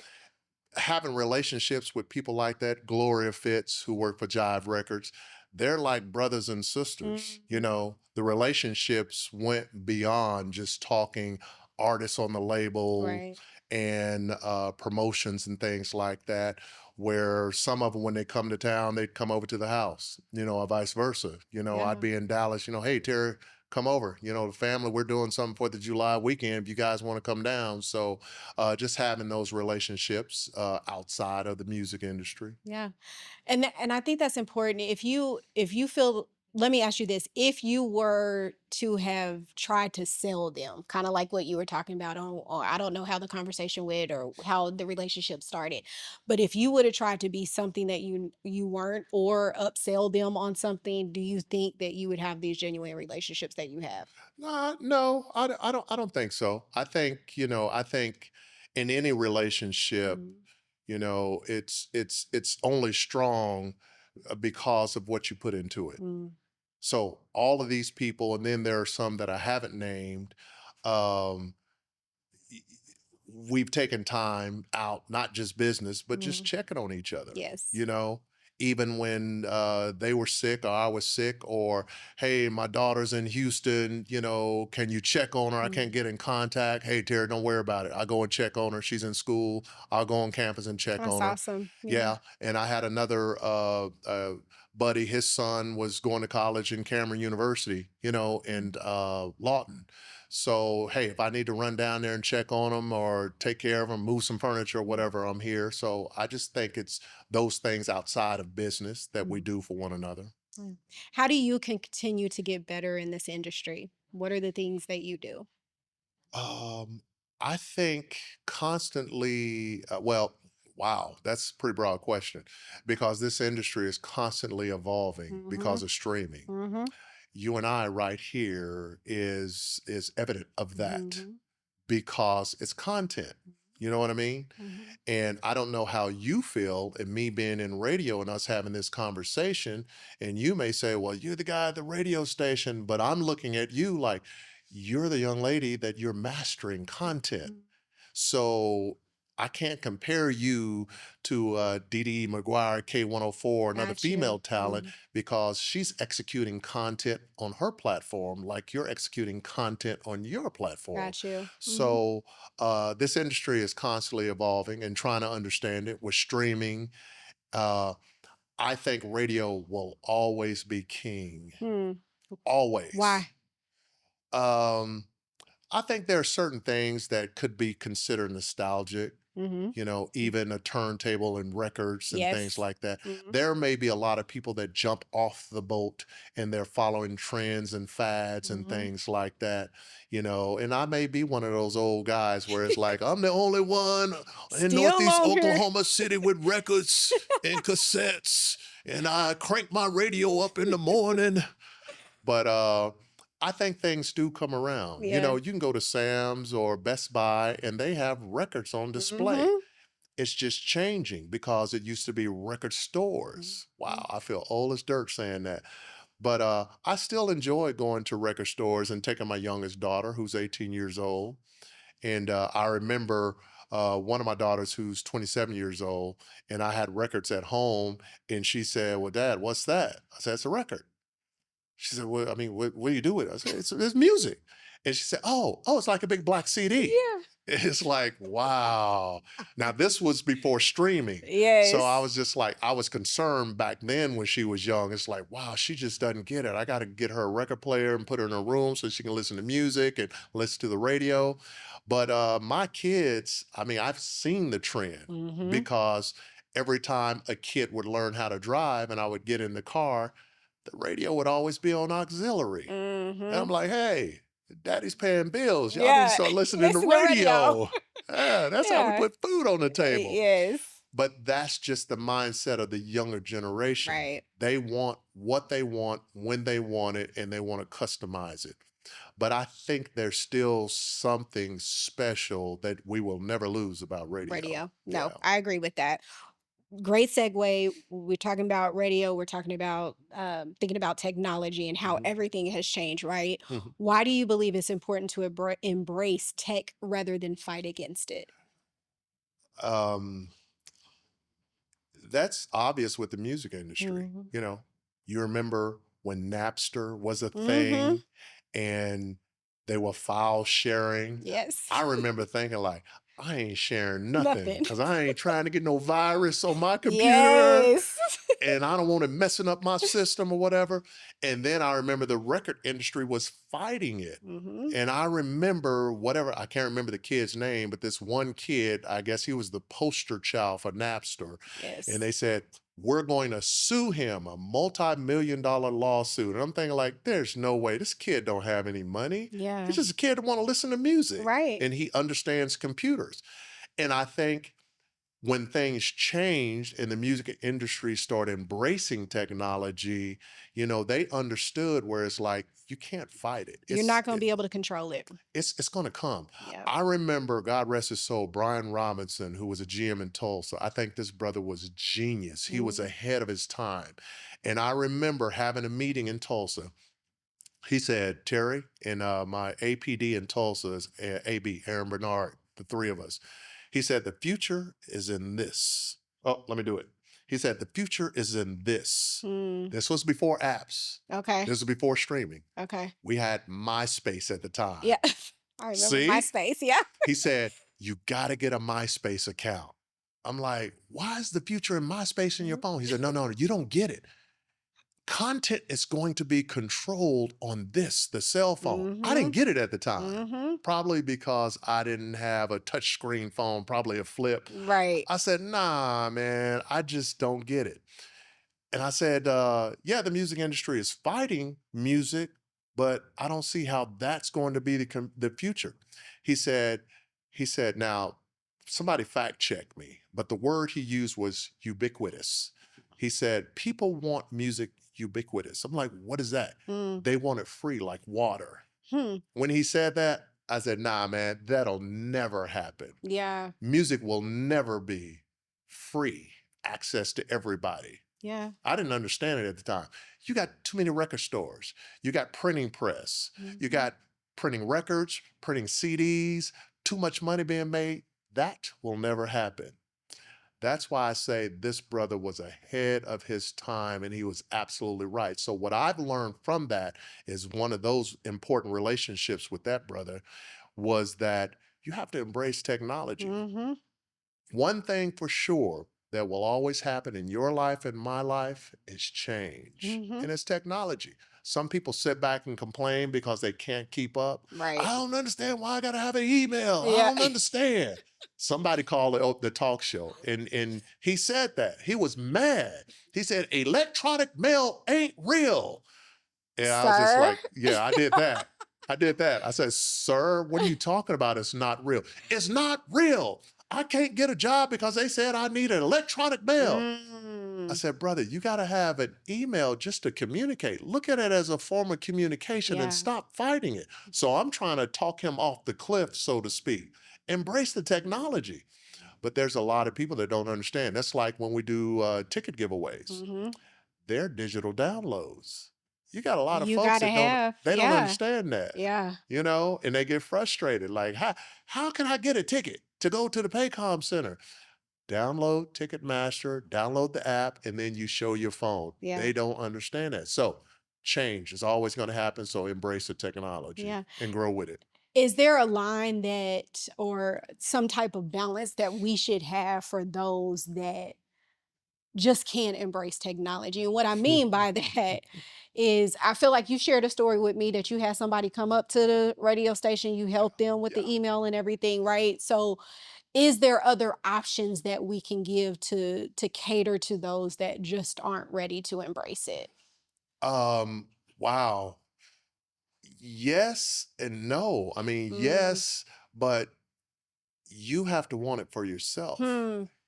having relationships with people like that, Gloria Fitz, who worked for Jive Records, they're like brothers and sisters. Mhm. The relationships went beyond just talking artists on the label Right. and promotions and things like that. Where some of them, when they come to town, they'd come over to the house, or vice versa. I'd Yeah. be in Dallas, hey, Terry, come over. The family, we're doing something 4th of July weekend if you guys want to come down. So just having those relationships outside of the music industry. Yeah. And I think that's important. If you feel let me ask you this. If you were to have tried to sell them, kind of like what you were talking about on, or I don't know how the conversation went or how the relationship started, but if you would have tried to be something that you weren't or upsell them on something, do you think that you would have these genuine relationships that you have? No, I don't think so. I think, I think in any relationship, Mm, it's only strong because of what you put into it. mm, So all of these people, and then there are some that I haven't named. Um, we've taken time out, not just business, but just mm. checking on each other, Yes. you know, even when they were sick or I was sick, or hey, my daughter's in Houston, can you check on her? I can't Mm. get in contact. Hey, Terry, don't worry about it. I'll go and check on her. She's in school. I'll go on campus and check That's on her. awesome. Yeah. Yeah. And I had another buddy, his son was going to college in Cameron University, Mm, in Lawton. So, hey, if I need to run down there and check on them or take care of them, move some furniture or mm, whatever, I'm here. So I just think it's those things outside of business that we mm, do for one another. mm. How do you continue to get better in this industry? What are the things that you do? Um, I think constantly, wow, that's a pretty broad question because this industry is constantly evolving because Mhm, of streaming. mhm, You and I right here is evident of that mhm, because it's content. You know what I mean? mhm, And I don't know how you feel and me being in radio and us having this conversation. And you may say, well, you're the guy at the radio station, but I'm looking at you like you're the young lady that you're mastering content. mhm. So I can't compare you to Dee Dee McGuire K104, another Got you. female talent, Mhm. because she's executing content on her platform like you're executing content on your platform. Got you. Mhm, So this industry is constantly evolving and trying to understand it with streaming. Uh, I think radio will always be king, hmm. always. Why? Um, I think there are certain things that could be considered nostalgic, Mhm. Mm. even a turntable and records and things Yes. like that. Mhm, There may be a lot of people that jump off the boat and they're following trends and fads and mhm. things like that, and I may be one of those old guys where it's like, I'm the only one in Still Northeast on here. Oklahoma City with records and cassettes, and I crank my radio up in the morning. But I think things do come around. Yeah. You can go to Sam's or Best Buy and they have records on display. Mhm. It's just changing because it used to be record stores. Mhm. Wow, I feel old as dirt saying that. But I still enjoy going to record stores and taking my youngest daughter, who's 18 years old. And I remember one of my daughters, who's 27 years old, and I had records at home. And she said, well, Dad, what's that? I said, it's a record. She said, "Well, I mean, what do you do with it?" I said, "It's music." And she said, "Oh, it's like a big black CD." Yeah. It's like, wow. Now this was before streaming. So I Yes. was just like, I was concerned back then when she was young. It's like, wow, she just doesn't get it. I got to get her a record player and put her in her room so she can listen to music and listen to the radio. But my kids, I mean, I've seen the trend Mhm. because every time a kid would learn how to drive and I would get in the car, the radio would always be on auxiliary. And I'm Mhm. like, hey, daddy's paying bills. Y'all need to Yeah. start listening to Listen to radio. radio. Yeah, that's how we Yeah. put food on the table. Yes. But that's just the mindset of the younger generation. Right. They want what they want when they want it and they want to customize it. But I think there's still something special that we will never lose about radio. Radio. No, Yeah. I agree with that. Great segue. We're talking about radio. We're talking about thinking about technology and how Mhm. everything has changed, right? Mhm. Why do you believe it's important to embrace tech rather than fight against it? Um, That's obvious with the music industry. Mhm. You remember when Napster was a Mhm. thing and they were file sharing. Yes. I remember thinking like, I ain't sharing nothing Nothing. because I ain't trying to get no virus on my computer Yes. and I don't want it messing up my system or whatever. And then I remember the record industry was fighting it. Mhm. And I remember whatever, I can't remember the kid's name, but this one kid, I guess he was the poster child for Napster. And Yes. they said, we're going to sue him, a multi-million-dollar lawsuit. And I'm thinking like, there's no way. This kid don't have any money. Yeah. He's just a kid that want to listen to music Right. and he understands computers. And I think when things changed and the music industry started embracing technology, they understood where it's like, you can't fight it. You're not going to be able to control it. It's going to come. Yeah. I remember, God rest his soul, Brian Robinson, who was a GM in Tulsa. I think this brother was a genius. He was ahead of his time. And I remember having a meeting in Tulsa. He said, Terry, and my APD in Tulsa is AB, Aaron Bernard, the three of us. He said, the future is in this. Oh, let me do it. He said, the future is in this. This was before apps. Okay. This was before streaming. Okay. We had MySpace at the time. Yeah. I remember See? MySpace. Yeah. He said, you got to get a MySpace account. I'm like, why is the future in MySpace in your phone? He said, no, you don't get it. Content is going to be controlled on this, the cell phone. I didn't get it at the time, probably because I didn't have a touchscreen phone, probably a flip. Right. I said, nah, man, I just don't get it. And I said, yeah, the music industry is fighting music, but I don't see how that's going to be the future. He said, now, somebody fact check me, but the word he used was ubiquitous. He said, people want music ubiquitous. I'm like, what is that? They want it free like water. When he said that, I said, nah, man, that'll never happen. Yeah. Music will never be free access to everybody. Yeah. I didn't understand it at the time. You got too many record stores. You got printing press. You got printing records, printing CDs, too much money being made. That will never happen. That's why I say this brother was ahead of his time and he was absolutely right. So what I've learned from that is one of those important relationships with that brother was that you have to embrace technology. One thing for sure that will always happen in your life and my life is change. And it's technology. Some people sit back and complain because they can't keep up. Right. I don't understand why I got to have an email. Yeah. I don't understand. Somebody called it the talk show and he said that. He was mad. He said, electronic mail ain't real. And I was just Sir? like, yeah, I did that. I did that. I said, sir, what are you talking about? It's not real. It's not real. I can't get a job because they said I need an electronic mail. I said, brother, you got to have an email just to communicate. Look at it as a form of communication and stop fighting it. So I'm trying to talk him off the cliff, so to speak. Embrace the technology. But there's a lot of people that don't understand. That's like when we do ticket giveaways. They're digital downloads. You got a lot of You folks gotta that don't have. understand that. Yeah. And they get frustrated. Like, how can I get a ticket to go to the Paycom Center? Download Ticketmaster, download the app, and then you show your phone. Yeah. They don't understand that. So change is always going to happen. So embrace the technology and grow with it. Is there a line that, or some type of balance that we should have for those that just can't embrace technology? And what I mean by that is, I feel like you shared a story with me that you had somebody come up to the radio station, you helped them with the email and everything, right? So is there other options that we can give to cater to those that just aren't ready to embrace it? Wow. Yes and no. I mean, yes, but you have to want it for yourself.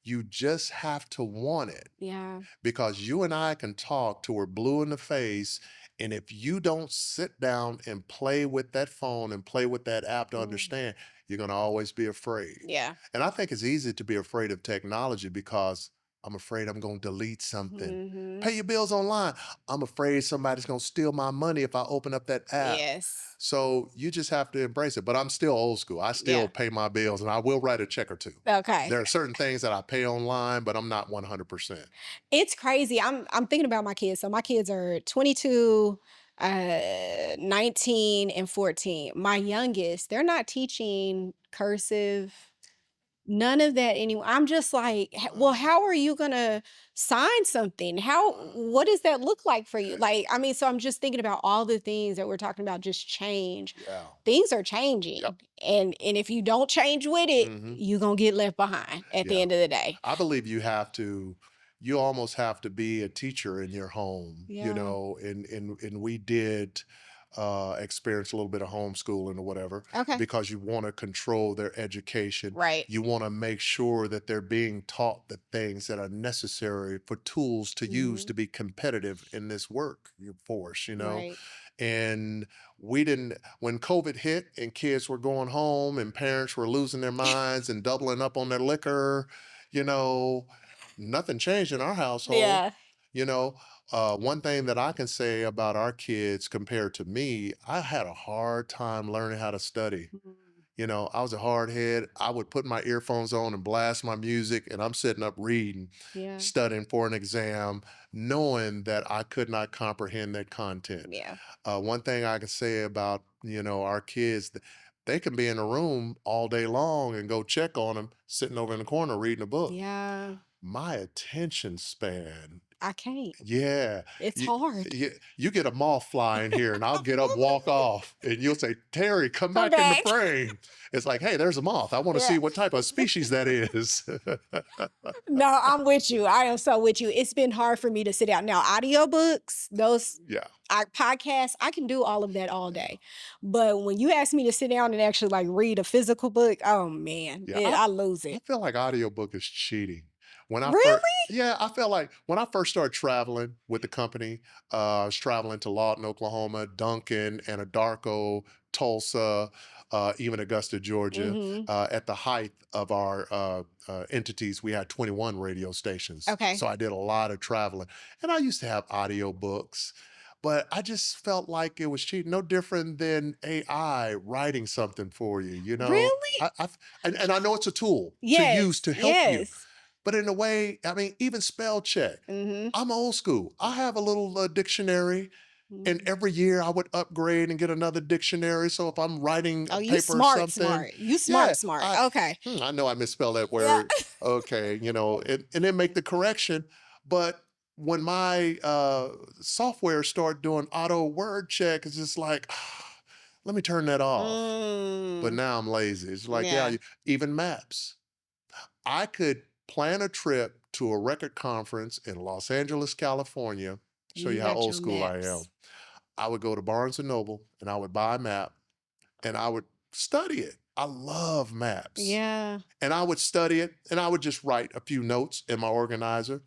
You just have to want it. Yeah. Because you and I can talk till we're blue in the face. And if you don't sit down and play with that phone and play with that app to understand, you're going to always be afraid. Yeah. And I think it's easy to be afraid of technology because I'm afraid I'm going to delete something. Pay your bills online. I'm afraid somebody's going to steal my money if I open up that app. Yes. So you just have to embrace it. But I'm still old school. I still pay my bills and I will write a check or two. Okay. There are certain things that I pay online, but I'm not 100%. It's crazy. I'm thinking about my kids. So my kids are 22, 19, and 14. My youngest, they're not teaching cursive, none of that anymore. I'm just like, well, how are you gonna sign something? What does that look like for you? Like, I mean, so I'm just thinking about all the things that we're talking about just change. Yeah. Things are changing. And if you don't change with it, you're gonna get left behind at the end of the day. I believe you have to you almost have to be a teacher in your home, Yeah. and we did experience a little bit of homeschooling or whatever, Okay. because you want to control their education. Right. You want to make sure that they're being taught the things that are necessary for tools to use Hmm. to be competitive in this workforce. Right. And we didn't, when COVID hit and kids were going home and parents were losing their minds and doubling up on their liquor, you know, nothing changed in our household. Yeah. You know, one thing that I can say about our kids compared to me, I had a hard time learning how to study. Mm. I was a hard head. I would put my earphones on and blast my music, and I'm sitting up reading, Yeah. studying for an exam, knowing that I could not comprehend that content. Yeah. One thing I can say about, our kids, they can be in a room all day long and go check on them sitting over in the corner reading a book. Yeah. My attention span, I can't. yeah. It's You, hard. you get a moth fly in here and I'll get up, walk off, and you'll say, Terry, come Come back in the back. frame. It's like, hey, there's a moth. I want to Yeah. see what type of species that is. No, I'm with you. I am so with you. It's been hard for me to sit down. Now, audiobooks, those Yeah. podcasts, I can do all of that all day. But when you ask me to sit down and actually like read a physical book, oh man, Yeah. I, I lose I it. feel like audiobook is cheating. When I first, Really? yeah, I felt like when I first started traveling with the company, I was traveling to Lawton, Oklahoma, Duncan, Anadarko, Tulsa, even Augusta, Georgia. Mm-hmm. At the height of our entities, we had 21 radio stations. Okay. So I did a lot of traveling. And I used to have audio books, but I just felt like it was cheating, no different than AI writing something for you, you know? Really? And I know it's a tool to use Yes. to help you, Yes. but in a way, I mean, even spell check. Mm-hmm. I'm old school. I have a little dictionary, and every year I would upgrade and get another dictionary. So if I'm writing a Oh, you paper or smart, something, smart. You yeah, smart, smart. Okay. I know I misspelled that Yeah. word. Okay, and then make the correction. But when my software start doing auto word check, it's just like, let me turn that off. But Mm, now I'm lazy. It's like, yeah, yeah. even maps. I could plan a trip to a record conference in Los Angeles, California. Show You you how got old your school I am. maps. I would go to Barnes and Noble and I would buy a map and I would study it. I love maps. Yeah. And I would study it and I would just write a few notes in my organizer.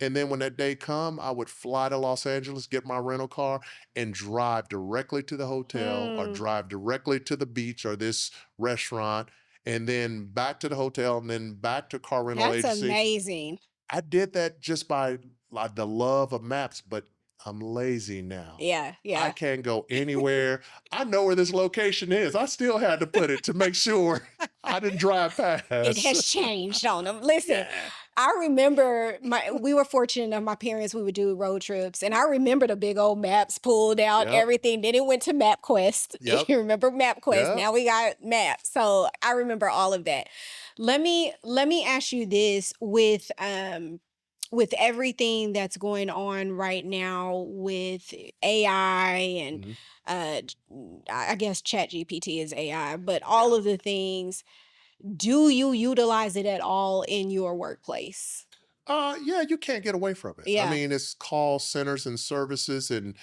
And then when that day come, I would fly to Los Angeles, get my rental car, and drive directly to the hotel or Hmm. drive directly to the beach or this restaurant, and then back to the hotel and then back to car rental That's agency. amazing. I did that just by like the love of maps, but I'm lazy now. Yeah. I Yeah. can't go anywhere. I know where this location is. I still had to put it to make sure I didn't drive It past. has changed on them. Listen, Yeah. I remember we were fortunate enough, my parents, we would do road trips. And I remember the big old maps pulled out, Yep. everything. Then it went to MapQuest. Yep. You remember MapQuest. Yep. Now we got maps. So I remember all of that. Let me ask you this with everything that's going on right now with AI and Mhm. I guess Chat GPT is AI, but all Yeah. of the things, do you utilize it at all in your workplace? Yeah, you can't get away from it. I Yeah. mean, it's call centers and services, and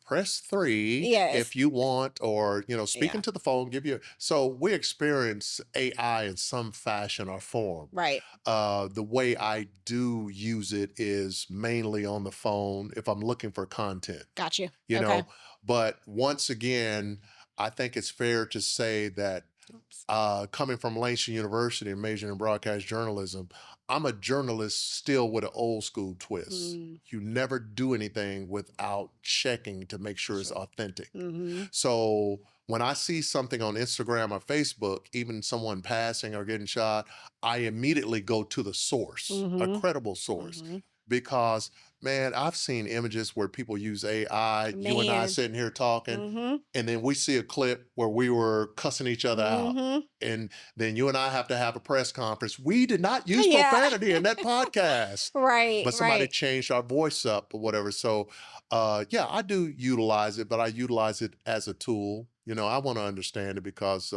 press 3 Yes. if you want, or speaking Yeah. to the phone, give you. So we experience AI in some fashion or form. Right. The way I do use it is mainly on the phone if I'm looking for content, Got you. you Okay. know. But once again, I think it's fair to say that Oops. coming from Langston University and majoring in broadcast journalism, I'm a journalist still with an old school twist. Mm, You never do anything without checking to make sure it's sure. authentic. Mm-hmm. So when I see something on Instagram or Facebook, even someone passing or getting shot, I immediately go to the source, a Mm-hmm. credible source, Mm-hmm. because man, I've seen images where people use AI, you and I Man. sitting here talking, Mm-hmm. and then we see a clip where we were cussing each other out. Mm-hmm. And then you and I have to have a press conference. We did not use Yeah. profanity in that podcast, Right. but somebody Right. changed our voice up or whatever. So, yeah, I do utilize it, but I utilize it as a tool. I want to understand it because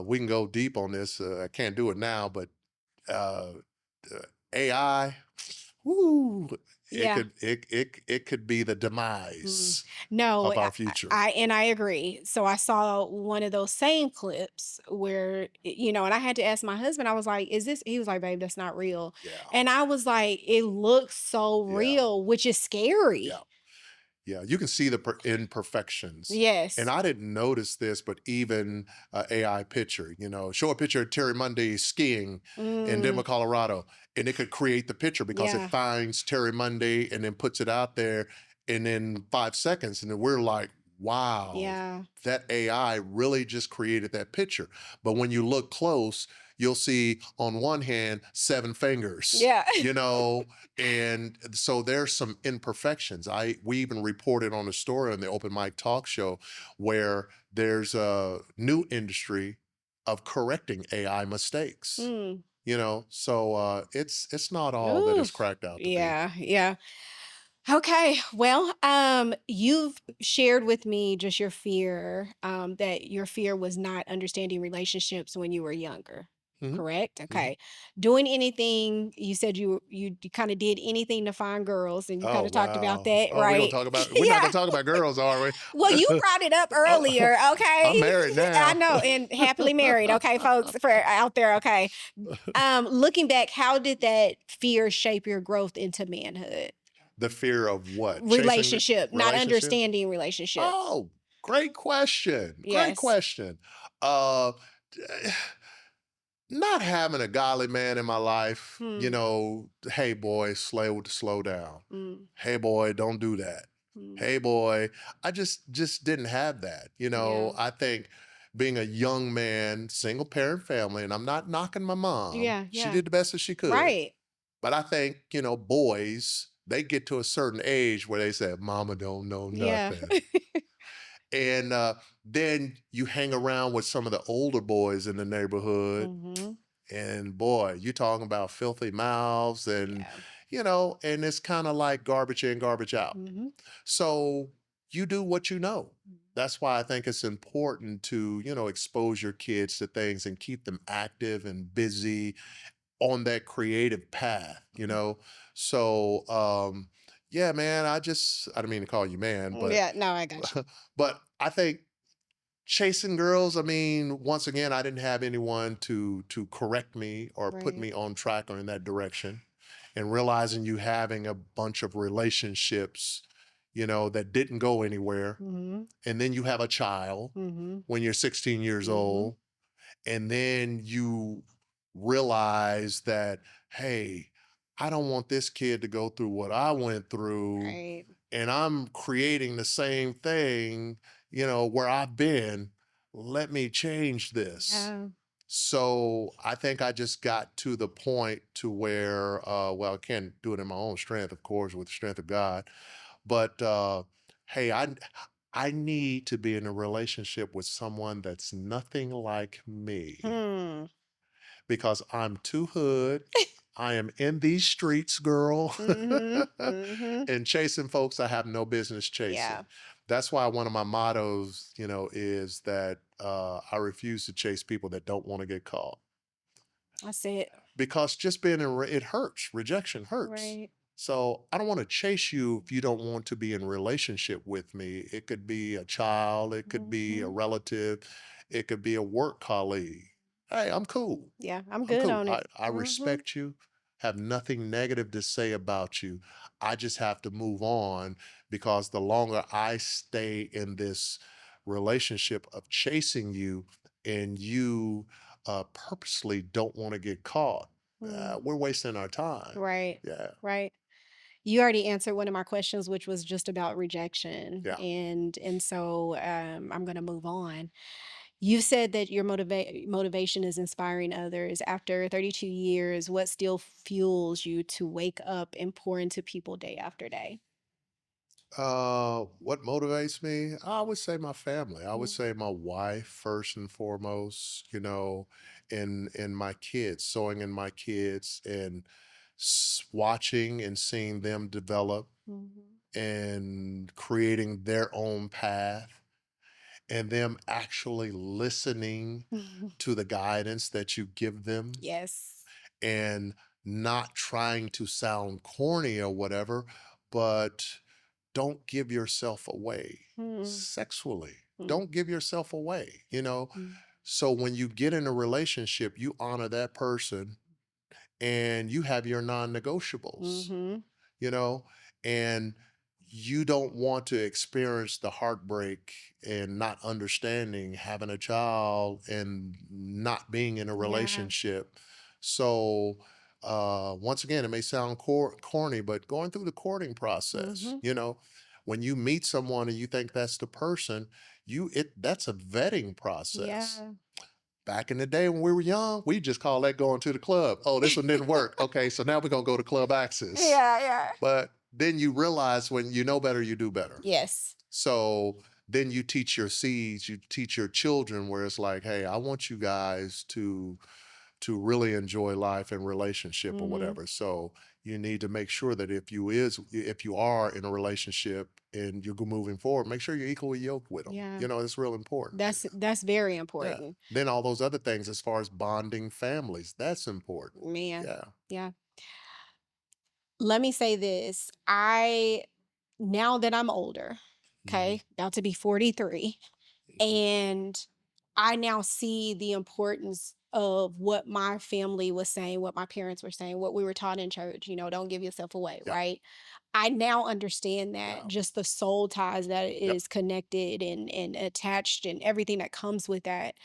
we can go deep on this. I can't do it now, but uh, AI, woo, Yeah. it could be the Mm. demise No, of our future. I agree. So I saw one of those same clips where, and I had to ask my husband, I was like, is this, he was like, babe, that's not real. Yeah, And I was like, it looks so yeah, real, which is yeah. scary. Yeah, you can see the imperfections. And Yes. I didn't notice this, but even AI picture, show a picture of Terry Monday skiing in Mm, Denver, Colorado, and it could create the picture because it yeah. finds Terry Monday and then puts it out there in 5 seconds. And then we're like, wow, Yeah. that AI really just created that picture. But when you look close, you'll see on one hand, 7 fingers, Yeah. and so there's some imperfections. We even reported on a story on the open mic talk show where there's a new industry of correcting AI mistakes. Mm. So it's not all that it's Oof. cracked out to be. Yeah. Yeah. Okay. Well, you've shared with me just your fear, that your fear was not understanding relationships when you were younger. Hmm. Correct? Hmm. Okay. Doing anything, you said you kind of did anything to find girls and you Oh kind of talked about wow. that, Oh, right? we're not gonna Yeah. talk about girls, are we? Well, you brought it up Oh, earlier, I'm okay? married I now. know, and happily married, okay, folks, for out there, okay. Looking back, how did that fear shape your growth into manhood? The fear of what? Chasing the Relationship, not relationships? understanding relationships. Oh, great question. Great Yes. question. Uh Not having a godly man in my life, Hmm. hey boy, slow down. Mm. Hey boy, don't do that. Mm. Hey boy, I just didn't have that. Yeah. I think being a young man, single parent family, and I'm not knocking my mom. Yeah, She yeah. did the best that she could. Right. But I think, boys, they get to a certain age where they say, Mama don't know Yeah. nothing. And then you hang around with some of the older boys in the neighborhood, Mhm. and boy, you talking about filthy mouths Yeah. and it's kind of like garbage in, garbage out. Mhm. So you do what you know. That's why I think it's important to, expose your kids to things and keep them active and busy on that creative path. Mhm. So yeah, man, I don't mean to call you man, but Yeah, no, I got you. but I think chasing girls, I mean, once again, I didn't have anyone to correct me or put Right. me on track or in that direction. And realizing you having a bunch of relationships, that didn't go anywhere. Mhm. And then you have a child Mhm. when you're 16 years Mhm. old. And then you realize that, hey, I don't want this kid to go through what I went through, Right. and I'm creating the same thing, where I've been. Let me change this. Yeah. So I think I just got to the point to where, well, I can't do it in my own strength, of course, with the strength of God, but hey, I need to be in a relationship with someone that's nothing like me Hmm. because I'm too hood. I am in these streets, girl, Mhm. Mhm. and chasing folks I have no business Yeah. chasing. That's why one of my mottos, is that I refuse to chase people that don't want to get caught That's it. because just being it hurts. Rejection hurts. Right. So I don't want to chase you if you don't want to be in relationship with me. It could be a child, it could be a Mhm. relative, it could be a work colleague. Hey, I'm cool. Yeah, I'm I'm good cool. on I, it. I Mhm. respect you, have nothing negative to say about you. I just have to move on because the longer I stay in this relationship of chasing you and you purposely don't want to get caught, Mm. we're wasting our time. Right. Yeah. Right. You already answered one of my questions, which was just about rejection, Yeah. and so I'm going to move on. You said that your motivation is inspiring others. After 32 years, what still fuels you to wake up and pour into people day after day? What motivates me? I would say my family. I would Mm. say my wife first and foremost, and my kids, sewing in my kids and watching and seeing them develop Mhm. and creating their own path and them actually listening to the guidance that you give them Yes. and not trying to sound corny or whatever, but don't give yourself away Mm, sexually. mm, Don't give yourself away, you know? mm, So when you get in a relationship, you honor that person and you have your non-negotiables, mhm. you know, and you don't want to experience the heartbreak and not understanding having a child and not being in a Yeah. relationship. So, once again, it may sound corny, but going through the courting process, Mhm. when you meet someone and you think that's the person, that's a vetting process. Yeah. Back in the day when we were young, we just call that going to the club. Oh, this one didn't work. Okay, so now we're gonna go to Club Access. Yeah, yeah. But then you realize when you know better, you do better. Yes. So then you teach your seeds, you teach your children where it's like, hey, I want you guys to really enjoy life and relationship or Mhm. whatever. So you need to make sure that if you are in a relationship and you're moving forward, make sure you're equally yoked with them. Yeah. It's real important. That's very Yeah. important. Then all those other things as far as bonding families, that's important. Man. Yeah. Yeah. Let me say this. I now that I'm older, Mhm. okay, about to be 43, and I now see the importance of what my family was saying, what my parents were saying, what we were taught in church, don't give yourself away, Yeah. right? I now understand that Yeah. just the soul ties that Yep. is connected and attached and everything that comes with that.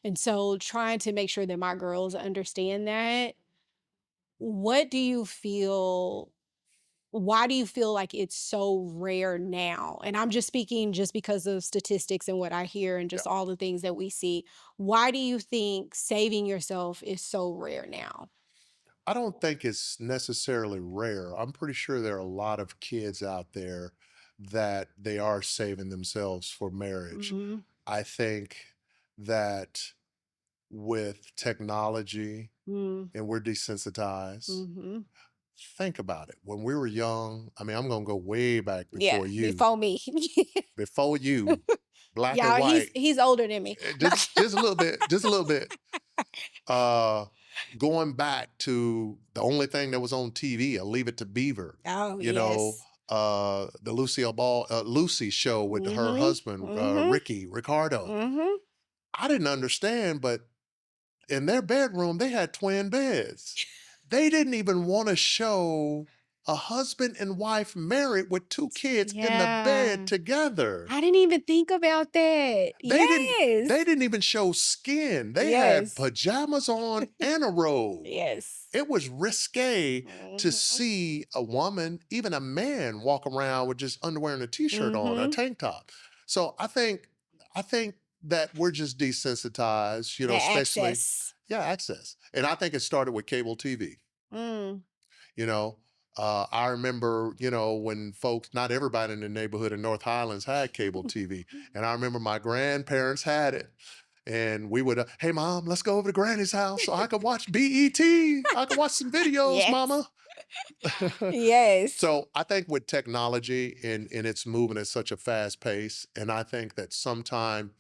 And so trying to make sure that my girls understand that. What do you feel why do you feel like it's so rare now? And I'm just speaking just because of statistics and what I hear and Yeah. just all the things that we see. Why do you think saving yourself is so rare now? I don't think it's necessarily rare. I'm pretty sure there are a lot of kids out there that they are saving themselves for marriage. Mhm. I think that with technology Mm. and we're desensitized, Mhm. think about it. When we were young, I mean, I'm going to go way back Yeah, before you, before me. before you, black and Y'all, he's white, he's older than me. No. just a little bit, just a little bit. Uh, Going back to the only thing that was on TV, a Leave It to Beaver, Oh, you know, yes. the Lucy show with her Mhm. husband, Mhm. Ricardo. Mhm. I didn't understand, but in their bedroom, they had twin beds. They didn't even want to show a husband and wife married with two kids in the bed Yeah. together. I didn't even think about that. They didn't Yes. they didn't even show skin. They had Yes. pajamas on and a robe. Yes. It was risque to Mhm. see a woman, even a man, walk around with just underwear and a t-shirt on, a Mhm. tank top. So I think that we're just desensitized, The especially access. yeah, access. And I think it started with cable TV. Mm. You know, I remember, when folks, not everybody in the neighborhood in North Highlands had cable TV, and I remember my grandparents had it. And we would, hey mom, let's go over to Granny's house so I could watch BET. I could watch some videos, Yes. mama. Yes. So I think with technology and it's moving at such a fast pace, and I think that sometime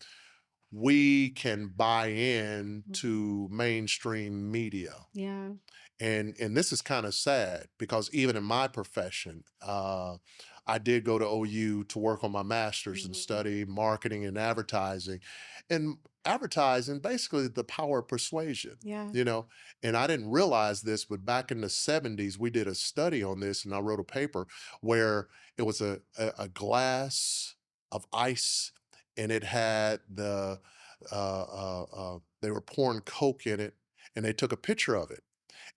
we can buy in Mhm. to mainstream media. Yeah. And this is kind of sad because even in my profession, I did go to OU to work on my master's and Mhm. study marketing and advertising. And advertising, basically the power of persuasion, Yeah. you know. And I didn't realize this, but back in the 70s, we did a study on this, and I wrote a paper where it was a glass of ice, and it had they were pouring Coke in it, and they took a picture of it.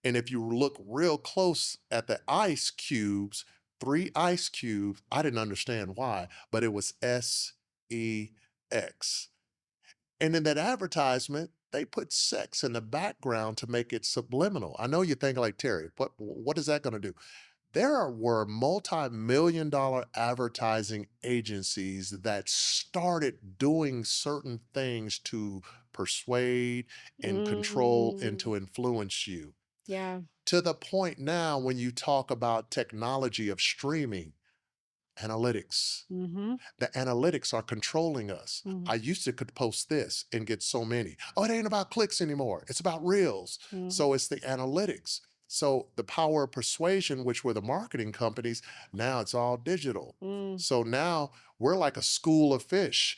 And if you look real close at the ice cubes, three ice cubes, I didn't understand why, but it was SEX. And in that advertisement, they put sex in the background to make it subliminal. I know you're thinking like, Terry, what is that going to do? Were multi-million dollar advertising agencies that started doing certain things to persuade and control and Mm. to influence you, Yeah. to the point now when you talk about technology of streaming, analytics. Mhm. The analytics are controlling us. Mhm. I used to could post this and get so many. Oh, it ain't about clicks anymore. It's about reels. Mhm. So it's the analytics. So the power of persuasion, which were the marketing companies, now it's all digital. Mm, So now we're like a school of fish,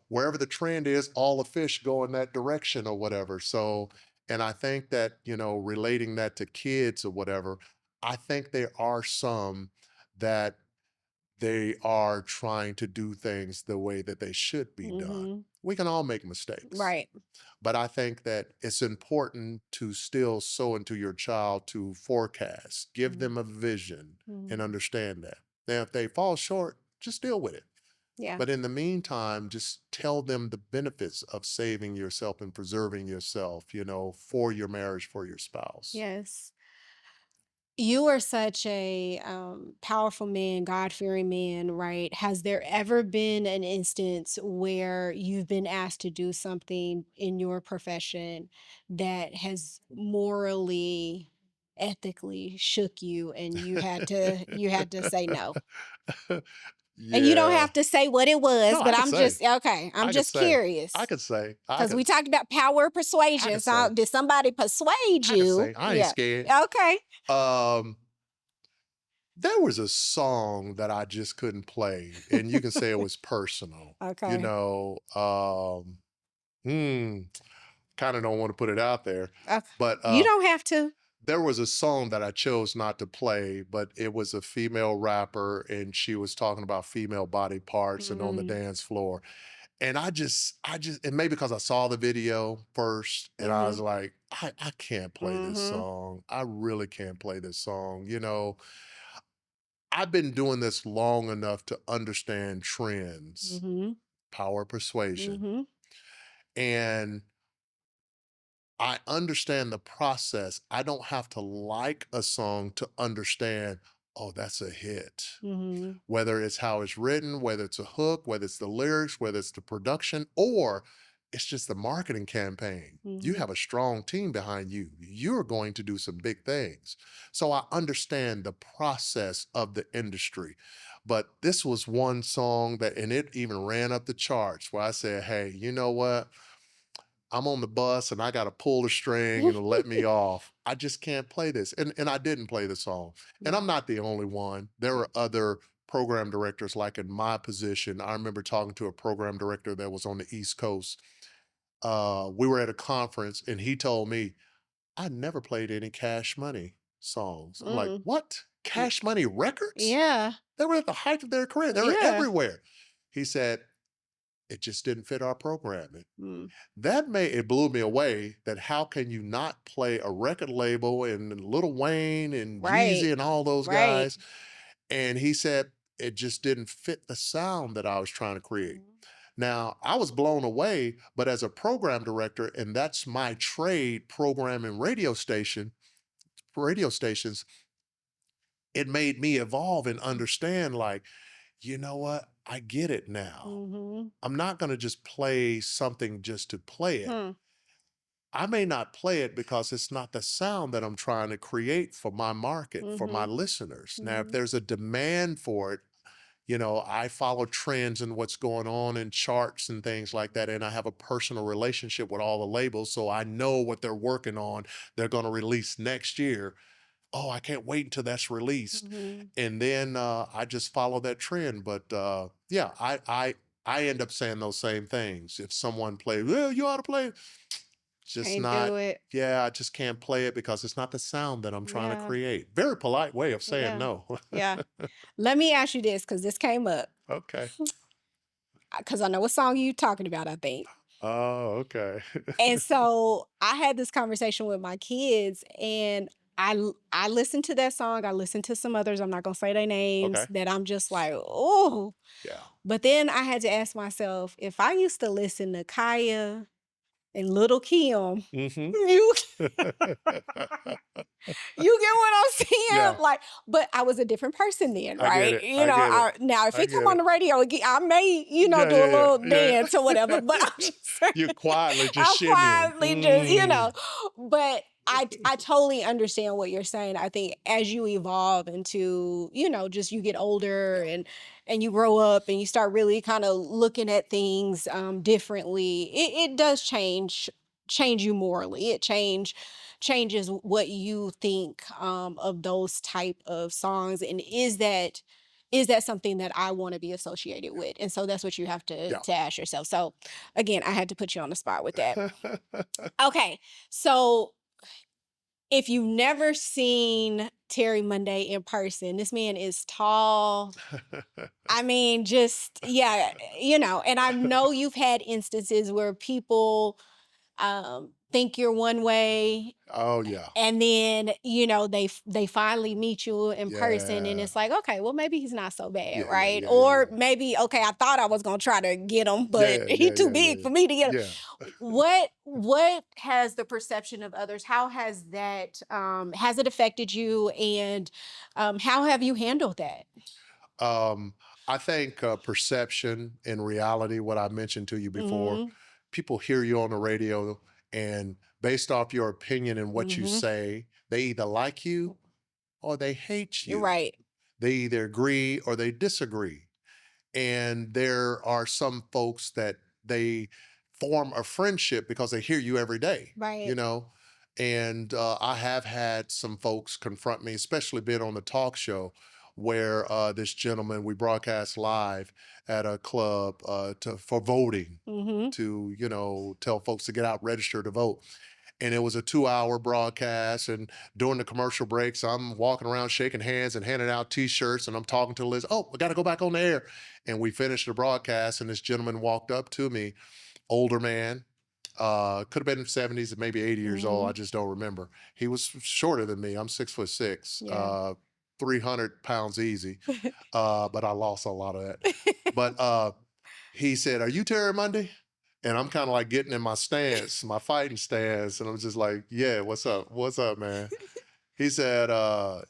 wherever the trend is, all the fish go in that direction or whatever. So, and I think that, relating that to kids or whatever, I think there are some that they are trying to do things the way that they should be done. mhm. We can all make mistakes, Right. but I think that it's important to still sow into your child to forecast, give Mm, them a vision and mhm. understand that. Now, if they fall short, just deal with it. Yeah. But in the meantime, just tell them the benefits of saving yourself and preserving yourself, for your marriage, for your spouse. Yes. You are such a powerful man, God fearing man, right? Has there ever been an instance where you've been asked to do something in your profession that has morally, ethically shook you, and you had to say no? And you don't Yeah. have to say what it No, was, I but could I'm say. just okay. I'm I could just say. I curious could say. I because could we talked about power of I persuasion. could say. So did somebody persuade I could say. you? I ain't Yeah. scared. Okay. Um, there was a song that I just couldn't play, and you can say it was personal. Okay. Hmm, kind of don't want to put it out there, Okay. but You don't have to. there was a song that I chose not to play, but it was a female rapper, and she was talking about female body parts and on the Mm, dance floor. And and maybe because I saw the video first, and I was mhm, like, I can't play this mhm, song. I really can't play this song. I've been doing this long enough to understand trends, mhm, power of persuasion, mhm, and I understand the process. I don't have to like a song to understand, oh, that's a hit. mhm, Whether it's how it's written, whether it's a hook, whether it's the lyrics, whether it's the production, or it's just the marketing campaign. You mhm, have a strong team behind you. You're going to do some big things. So I understand the process of the industry. But this was one song that, and it even ran up the charts where I said, hey, you know what? I'm on the bus and I got to pull the string and let me off. I just can't play this. And I didn't play the song. And I'm mhm, not the only one. There are other program directors like in my position. I remember talking to a program director that was on the East Coast. We were at a conference and he told me, I never played any Cash Money songs. I'm like, mm, what? mm, Cash Money records? yeah, They were at the height of their career. They were yeah, everywhere. He said, it just didn't fit our programming. mm, It blew me away that how can you not play a record label and Lil Wayne and right, Jeezy and all those right. guys? And he said it just didn't fit the sound that I was trying to create. Mhm, Now, I was blown away, but as a program director, and that's my trade, programming radio stations, it made me evolve and understand like, you know what? I get it now. mhm, I'm not going to just play something just to play it. hmm, I may not play it because it's not the sound that I'm trying to create for my market, for my mhm, listeners. Now, if mhm, there's a demand for it, I follow trends and what's going on in charts and things like that. And I have a personal relationship with all the labels. So I know what they're working on. They're going to release next year. Oh, I can't wait until that's released. mhm. And then I just follow that trend. But yeah, I end up saying those same things. If someone plays, well, you ought to play just Can't not do it. yeah, I just can't play it because it's not the sound that I'm trying to Yeah, create. Very polite way of saying yeah, no. yeah. Let me ask you this, because this came up, Okay. because I know what song you talking about, I think. Oh, okay. And so I had this conversation with my kids, and I listened to that song. I listened to some others. I'm not gonna say their names Okay. that I'm just like, oh. Yeah. But then I had to ask myself, if I used to listen to Kaya and Little Kim, Mhm. you you get what I'm Yeah, saying? Like, but I was a different person then, I get right? it, I get it, Now if I it come get on it. the radio again, I may, Yeah, do a yeah, little yeah, dance or whatever, but I'm yeah. just saying, You're quietly just I'm shimmying. quietly just, Mm. but I totally understand what you're saying. I think as you evolve into, just you get older Yeah. and you grow up and you start really kind of looking at things differently, it does change you morally. It changes what you think of those type of songs, and is that something that I want to be associated with? And so that's what you have to Yeah. ask yourself. So again, I had to put you on the spot with that. Okay, so if you've never seen Terry Monday in person, this man is tall. I mean, just yeah, and I know you've had instances where people think you're one way, Oh, yeah. and then they finally meet you in person, and Yeah. it's like, okay, well, maybe he's not so bad, Yeah, yeah, right? yeah, yeah, Or yeah. maybe, okay, I thought I was gonna try to get him, but Yeah, he yeah, too yeah, yeah, big for me to get him. yeah. What has the perception of others, how has that has it affected you, and how have you handled that? Um, I think perception and reality, what I mentioned to you before, Hmm. people hear you on the radio, and based off your opinion and what you Hmm. say, they either like you or they hate You're you. right. They either agree or they disagree. And there are some folks that they form a friendship because they hear you every day, you Right. know. And I have had some folks confront me, especially being on the talk show, where this gentleman, we broadcast live at a club for voting, Hmm. to tell folks to get out, register to vote. And it was a 2-hour broadcast, and during the commercial breaks I'm walking around shaking hands and handing out t-shirts, and I'm talking to Liz, oh, I got to go back on the air. And we finished the broadcast, and this gentleman walked up to me, older man, could have been in 70s, maybe 80 years old, I Hmm. just don't remember. He was shorter than me. I'm 6'6", Yeah. 300 pounds easy, but I lost a lot of that. But he said, "Are you Terry Monday?" And I'm kind of like getting in my stance, my fighting stance, and I'm just like, "Yeah, what's up? What's up, man?" He said, "I've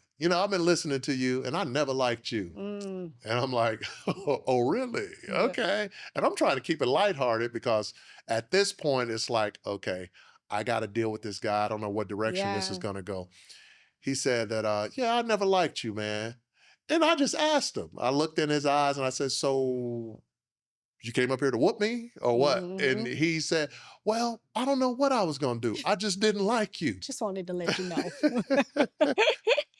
been listening to you, and I never liked you." Mm, And I'm like, "Oh, really? yeah. Okay." And I'm trying to keep it lighthearted because at this point, it's like, okay, I got to deal with this guy. I don't know what direction this is Yeah. going to go. He said that, "Yeah, I never liked you, man." And I just asked him. I looked in his eyes and I said, "So you came up here to whoop me or what?" And Hmm. he said, "Well, I don't know what I was going to do. I just didn't like you." Just wanted to let you know.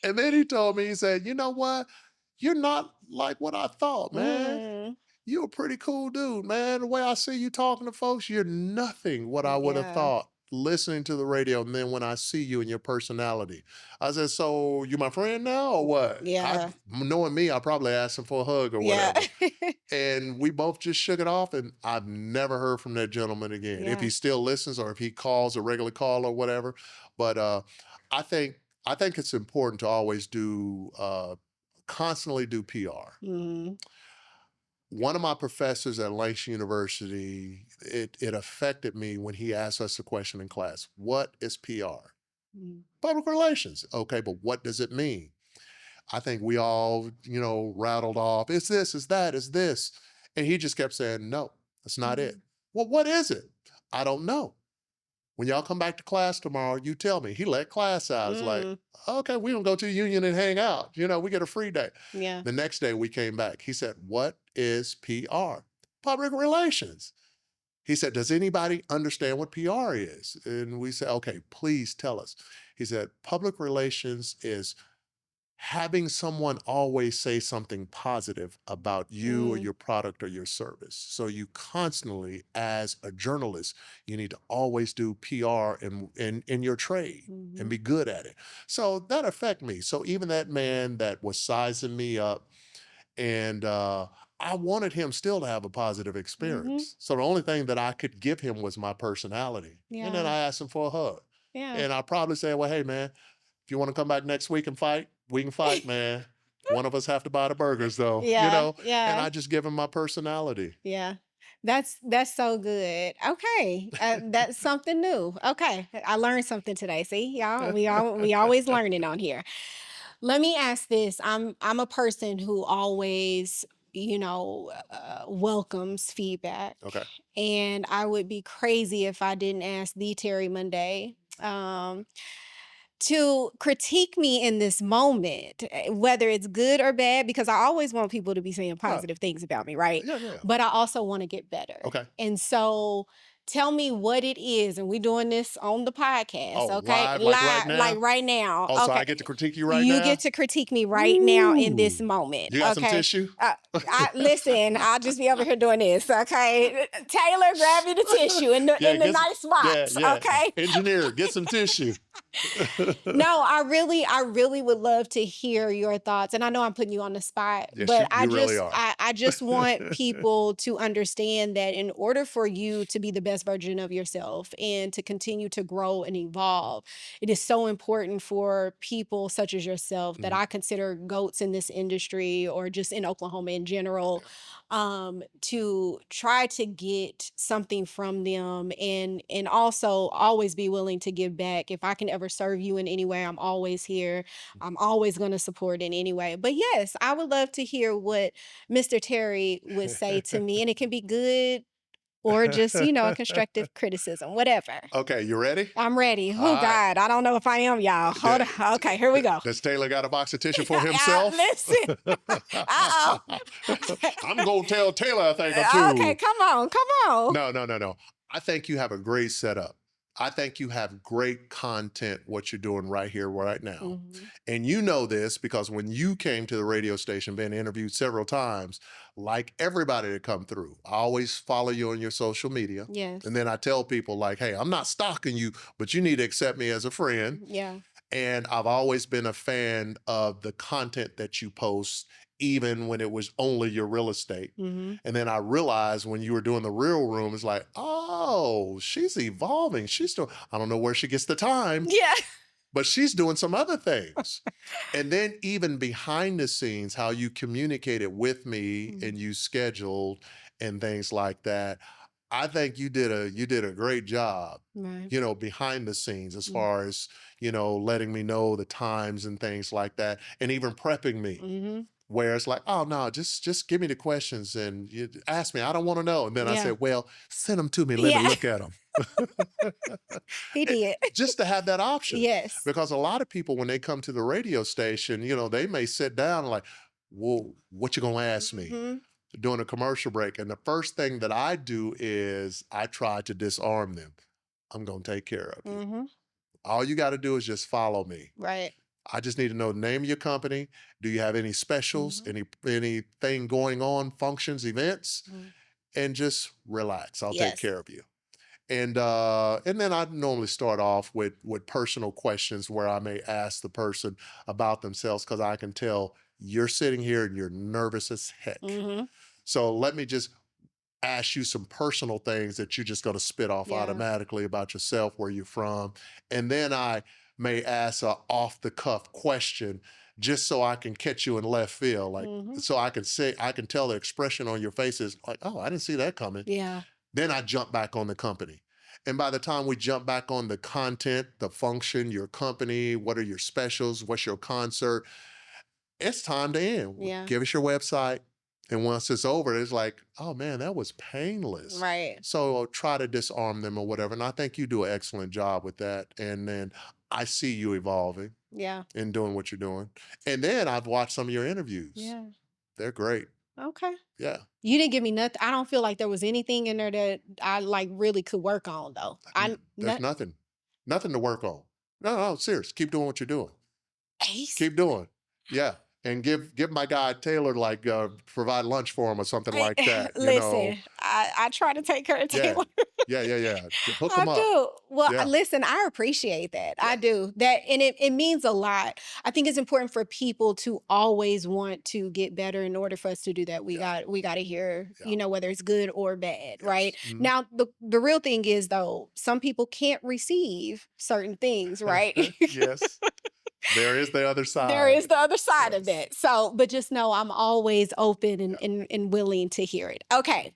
And then he told me, he said, "You know what? You're not like what I thought, man. Mm, You're a pretty cool dude, man. The way I see you talking to folks, you're nothing what I would have yeah. thought listening to the radio. And then when I see you and your personality," I said, "So you my friend now or what?" Yeah. Knowing me, I probably asked him for a hug or Yeah. whatever. And we both just shook it off, and I've never heard from that gentleman again. If Yeah. he still listens or if he calls a regular call or whatever. But I think I think it's important to always constantly do PR. Mm, One of my professors at Langston University, it affected me when he asked us a question in class. What is PR? mm, Public relations. Okay, but what does it mean? I think we all, rattled off, it's this, it's that, it's this. And he just kept saying, no, that's not it. mm, Well, what is it? I don't know. When y'all come back to class tomorrow, you tell me. He let class out. It's like, mm, okay, we don't go to the union and hang out. We get a free day. yeah. The next day we came back. He said, what is PR? Public relations. He said, does anybody understand what PR is? And we said, okay, please tell us. He said, public relations is having someone always say something positive about you or Mm, your product or your service. So you constantly, as a journalist, you need to always do PR in your trade and mhm, be good at it. So that affected me. So even that man that was sizing me up, and I wanted him still to have a positive mhm, experience. So the only thing that I could give him was my personality. And then yeah. I asked him for a hug. Yeah. And I probably said, well, hey man, if you want to come back next week and fight, we can fight, man. One of us have to buy the burgers though, Yeah. and Yeah. I just give him my personality. Yeah. That's so good. Okay. That's something new. Okay. I learned something today. See, y'all, we always learning on here. Let me ask this. I'm a person who always, welcomes feedback. Okay. And I would be crazy if I didn't ask the Terry Monday to critique me in this moment, whether it's good or bad, because I always want people to be saying Yeah. positive things about me, right? Yeah. Yeah. But I also want to get better. Okay. And so Tell me what it is, and we doing this on the podcast, Oh, okay? live, like right Live, like now? right now. Oh, so I Okay. get to critique you right You get now? to critique me right now in this Ooh. moment, You got some okay? tissue? I listen. I'll just be over here doing this, okay? Taylor, grab you the tissue in the Yeah, nice yeah, box, yeah. okay? Engineer, get some tissue. No, I really would love to hear your thoughts. And I know I'm putting you on the spot, Yes, but you really are. I just want people to understand that in order for you to be the best version of yourself and to continue to grow and evolve, it is so important for people such as yourself that Mhm. I consider goats in this industry or just in Oklahoma in general, Yeah. to try to get something from them and also always be willing to give back. If I can ever serve you in any way, I'm always here. I'm always going to support in any way. But yes, I would love to hear what Mr. Terry would say to me, and it can be good or just, a constructive criticism, whatever. Okay, you ready? I'm ready. Oh All right. God, I don't know if I am, y'all. Hold D- on. Okay, here we go. Does Taylor got a box of tissue for himself? Listen. Uh-oh. I'm going to tell Taylor I think I'm Okay, too. come on, come on. No, no, no, no. I think you have a great setup. I think you have great content, what you're doing right here, right now. Mhm. And you know this because when you came to the radio station, been interviewed several times, like everybody that come through, I always follow you on your social media. Yes. And then I tell people like, hey, I'm not stalking you, but you need to accept me as a friend. Yeah. And I've always been a fan of the content that you post, even when it was only your real estate. Mhm. And then I realized when you were doing the real room, it's like, oh, she's evolving. She's doing, I don't know where she gets the time, Yeah. but she's doing some other things. And then even behind the scenes, how you communicated with me Mhm. and you scheduled and things like that. I think you did a great job, Right. behind the scenes as Mm. far as, letting me know the times and things like that, and even prepping me. Mhm. Where it's like, oh no, just give me the questions and you ask me. I don't want to know. And then I Yeah. said, well, send them to me. Let me Yeah. look at them. He did. Just to have that option. Yes. Because a lot of people, when they come to the radio station, they may sit down and like, well, what you gonna ask me? Mhm. During a commercial break. And the first thing that I do is I try to disarm them. I'm going to take care of you. Mhm. All you got to do is just follow me. Right. I just need to know the name of your company. Do you have any specials, Mhm. anything going on, functions, events? Mhm. And just relax. I'll take Yes. care of you. And then I normally start off with personal questions where I may ask the person about themselves because I can tell you're sitting here and you're nervous as heck. Mhm. So let me just ask you some personal things that you're just going to spit off Yeah. automatically about yourself, where you're from. And then I may ask a off the cuff question just so I can catch you in left field. Like, Mhm. so I can tell the expression on your face is like, oh, I didn't see that coming. Yeah. Then I jump back on the company. And by the time we jump back on the content, the function, your company, what are your specials, what's your concert, it's time to end. Yeah. Give us your website. And once it's over, it's like, oh man, that was painless. Right. So try to disarm them or whatever. And I think you do an excellent job with that. And then I see you evolving Yeah. and doing what you're doing. And then I've watched some of your interviews. Yeah. They're great. Okay. Yeah. You didn't give me nothing. I don't feel like there was anything in there that I like really could work on though. There's nothing to work on. No, no, serious. Keep doing what you're doing. Ace. Keep doing. Yeah. And give my guy Taylor like provide lunch for him or something like that. Listen, I try to take care of Yeah. Taylor. Yeah. Hook I him up. do. Well, Yeah. listen, I appreciate that. I Yeah. do. That and it means a lot. I think it's important for people to always want to get better. In order for us to do that, we Yeah. got to hear, Yeah. whether it's good or bad, right? Yes. Mhm. Now, the real thing is though, some people can't receive certain things, right? Yes. There is the other There side. is the other side of Yes. that. So, but just know I'm always open Yeah. and willing to hear it. Okay.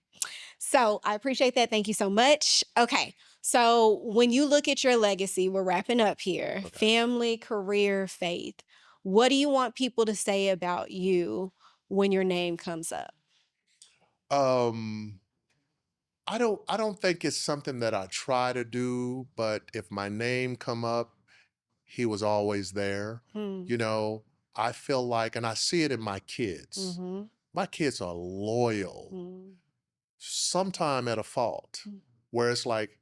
So I appreciate that. Thank you so much. Okay. So when you look at your legacy, we're wrapping up here. Okay. Family, career, faith. What do you want people to say about you when your name comes up? Um, I don't think it's something that I try to do, but if my name come up, he was always there. Hmm. You know, I feel like, and I see it in my kids. Mm-hmm. My kids are loyal, Mm-hmm. sometime at a fault. where it's like,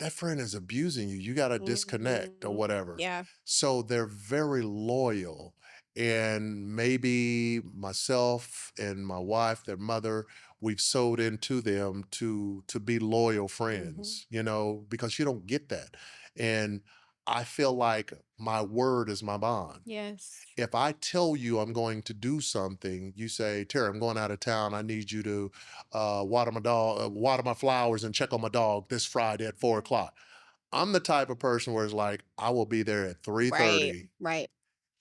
that friend is abusing you. You got to disconnect or whatever. Yeah. So they're very loyal. And maybe myself and my wife, their mother, we've sold into them to be loyal friends, because you don't get that. And I feel like my word is my bond. Yes. If I tell you I'm going to do something, you say, Terry, I'm going out of town. I need you to water my dog, water my flowers and check on my dog this Friday at 4 o'clock. I'm the type of person where it's like, I will be there at Right. 3:30 Right.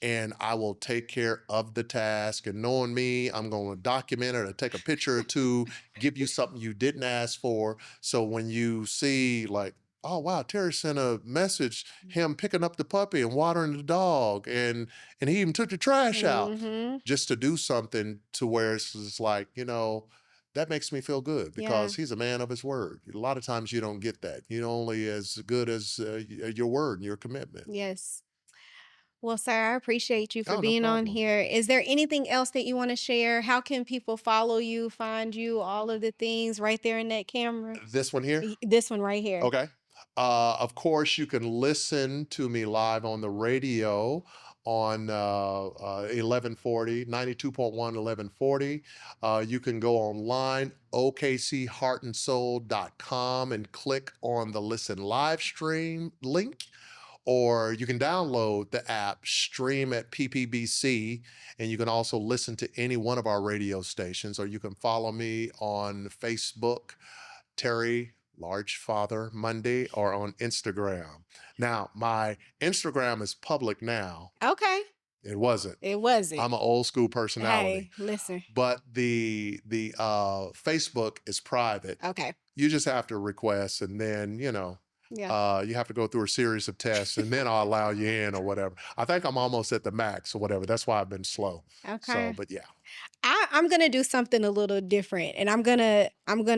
and I will take care of the task. And knowing me, I'm going to document it or take a picture or two, give you something you didn't ask for. So when you see like, oh wow, Terry sent a message, him picking up the puppy and watering the dog, and he even took the trash out, Mm-hmm. just to do something to where it's just like, that makes me feel good Yeah. because he's a man of his word. A lot of times you don't get that. You're only as good as your word and your commitment. Yes. Well, sir, I appreciate you for Oh, no being on problem. here. Is there anything else that you want to share? How can people follow you, find you, all of the things right there in that camera? This one here. This one right here. Okay. Of course, you can listen to me live on the radio on 1140, you can go online, okcheartandsoul.com, and click on the listen live stream link. Or you can download the app, stream at PPBC, and you can also listen to any one of our radio stations, or you can follow me on Facebook, Terry Large Father Monday, or on Instagram. Now, my Instagram is public now. Okay. It wasn't. It wasn't. I'm an old school personality. Hey, listen. But the Facebook is private. Okay. You just have to request, and then, Yeah. you have to go through a series of tests, and then I'll allow you in or whatever. I think I'm almost at the max or whatever. That's why I've been slow. So, Okay. but yeah. I'm gonna do something a little different, and I'm gonna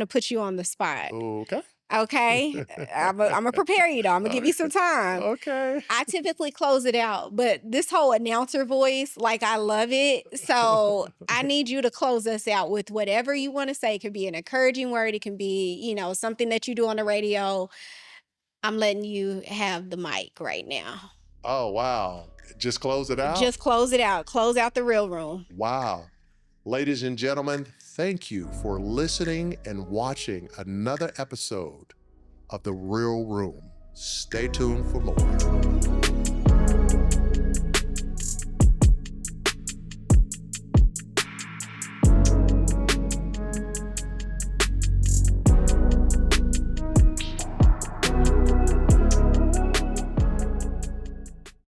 put you on the spot. Okay. Okay, I'm gonna prepare you though. I'm gonna give you some time. Okay. I typically close it out, but this whole announcer voice, like I love it. So I need you to close us out with whatever you want to say. It could be an encouraging word. It can be, something that you do on the radio. I'm letting you have the mic right now. Oh, wow. Just close it out? Just close it out. Close out the real room. Wow. Ladies and gentlemen, thank you for listening and watching another episode of The Real Room. Stay tuned for more.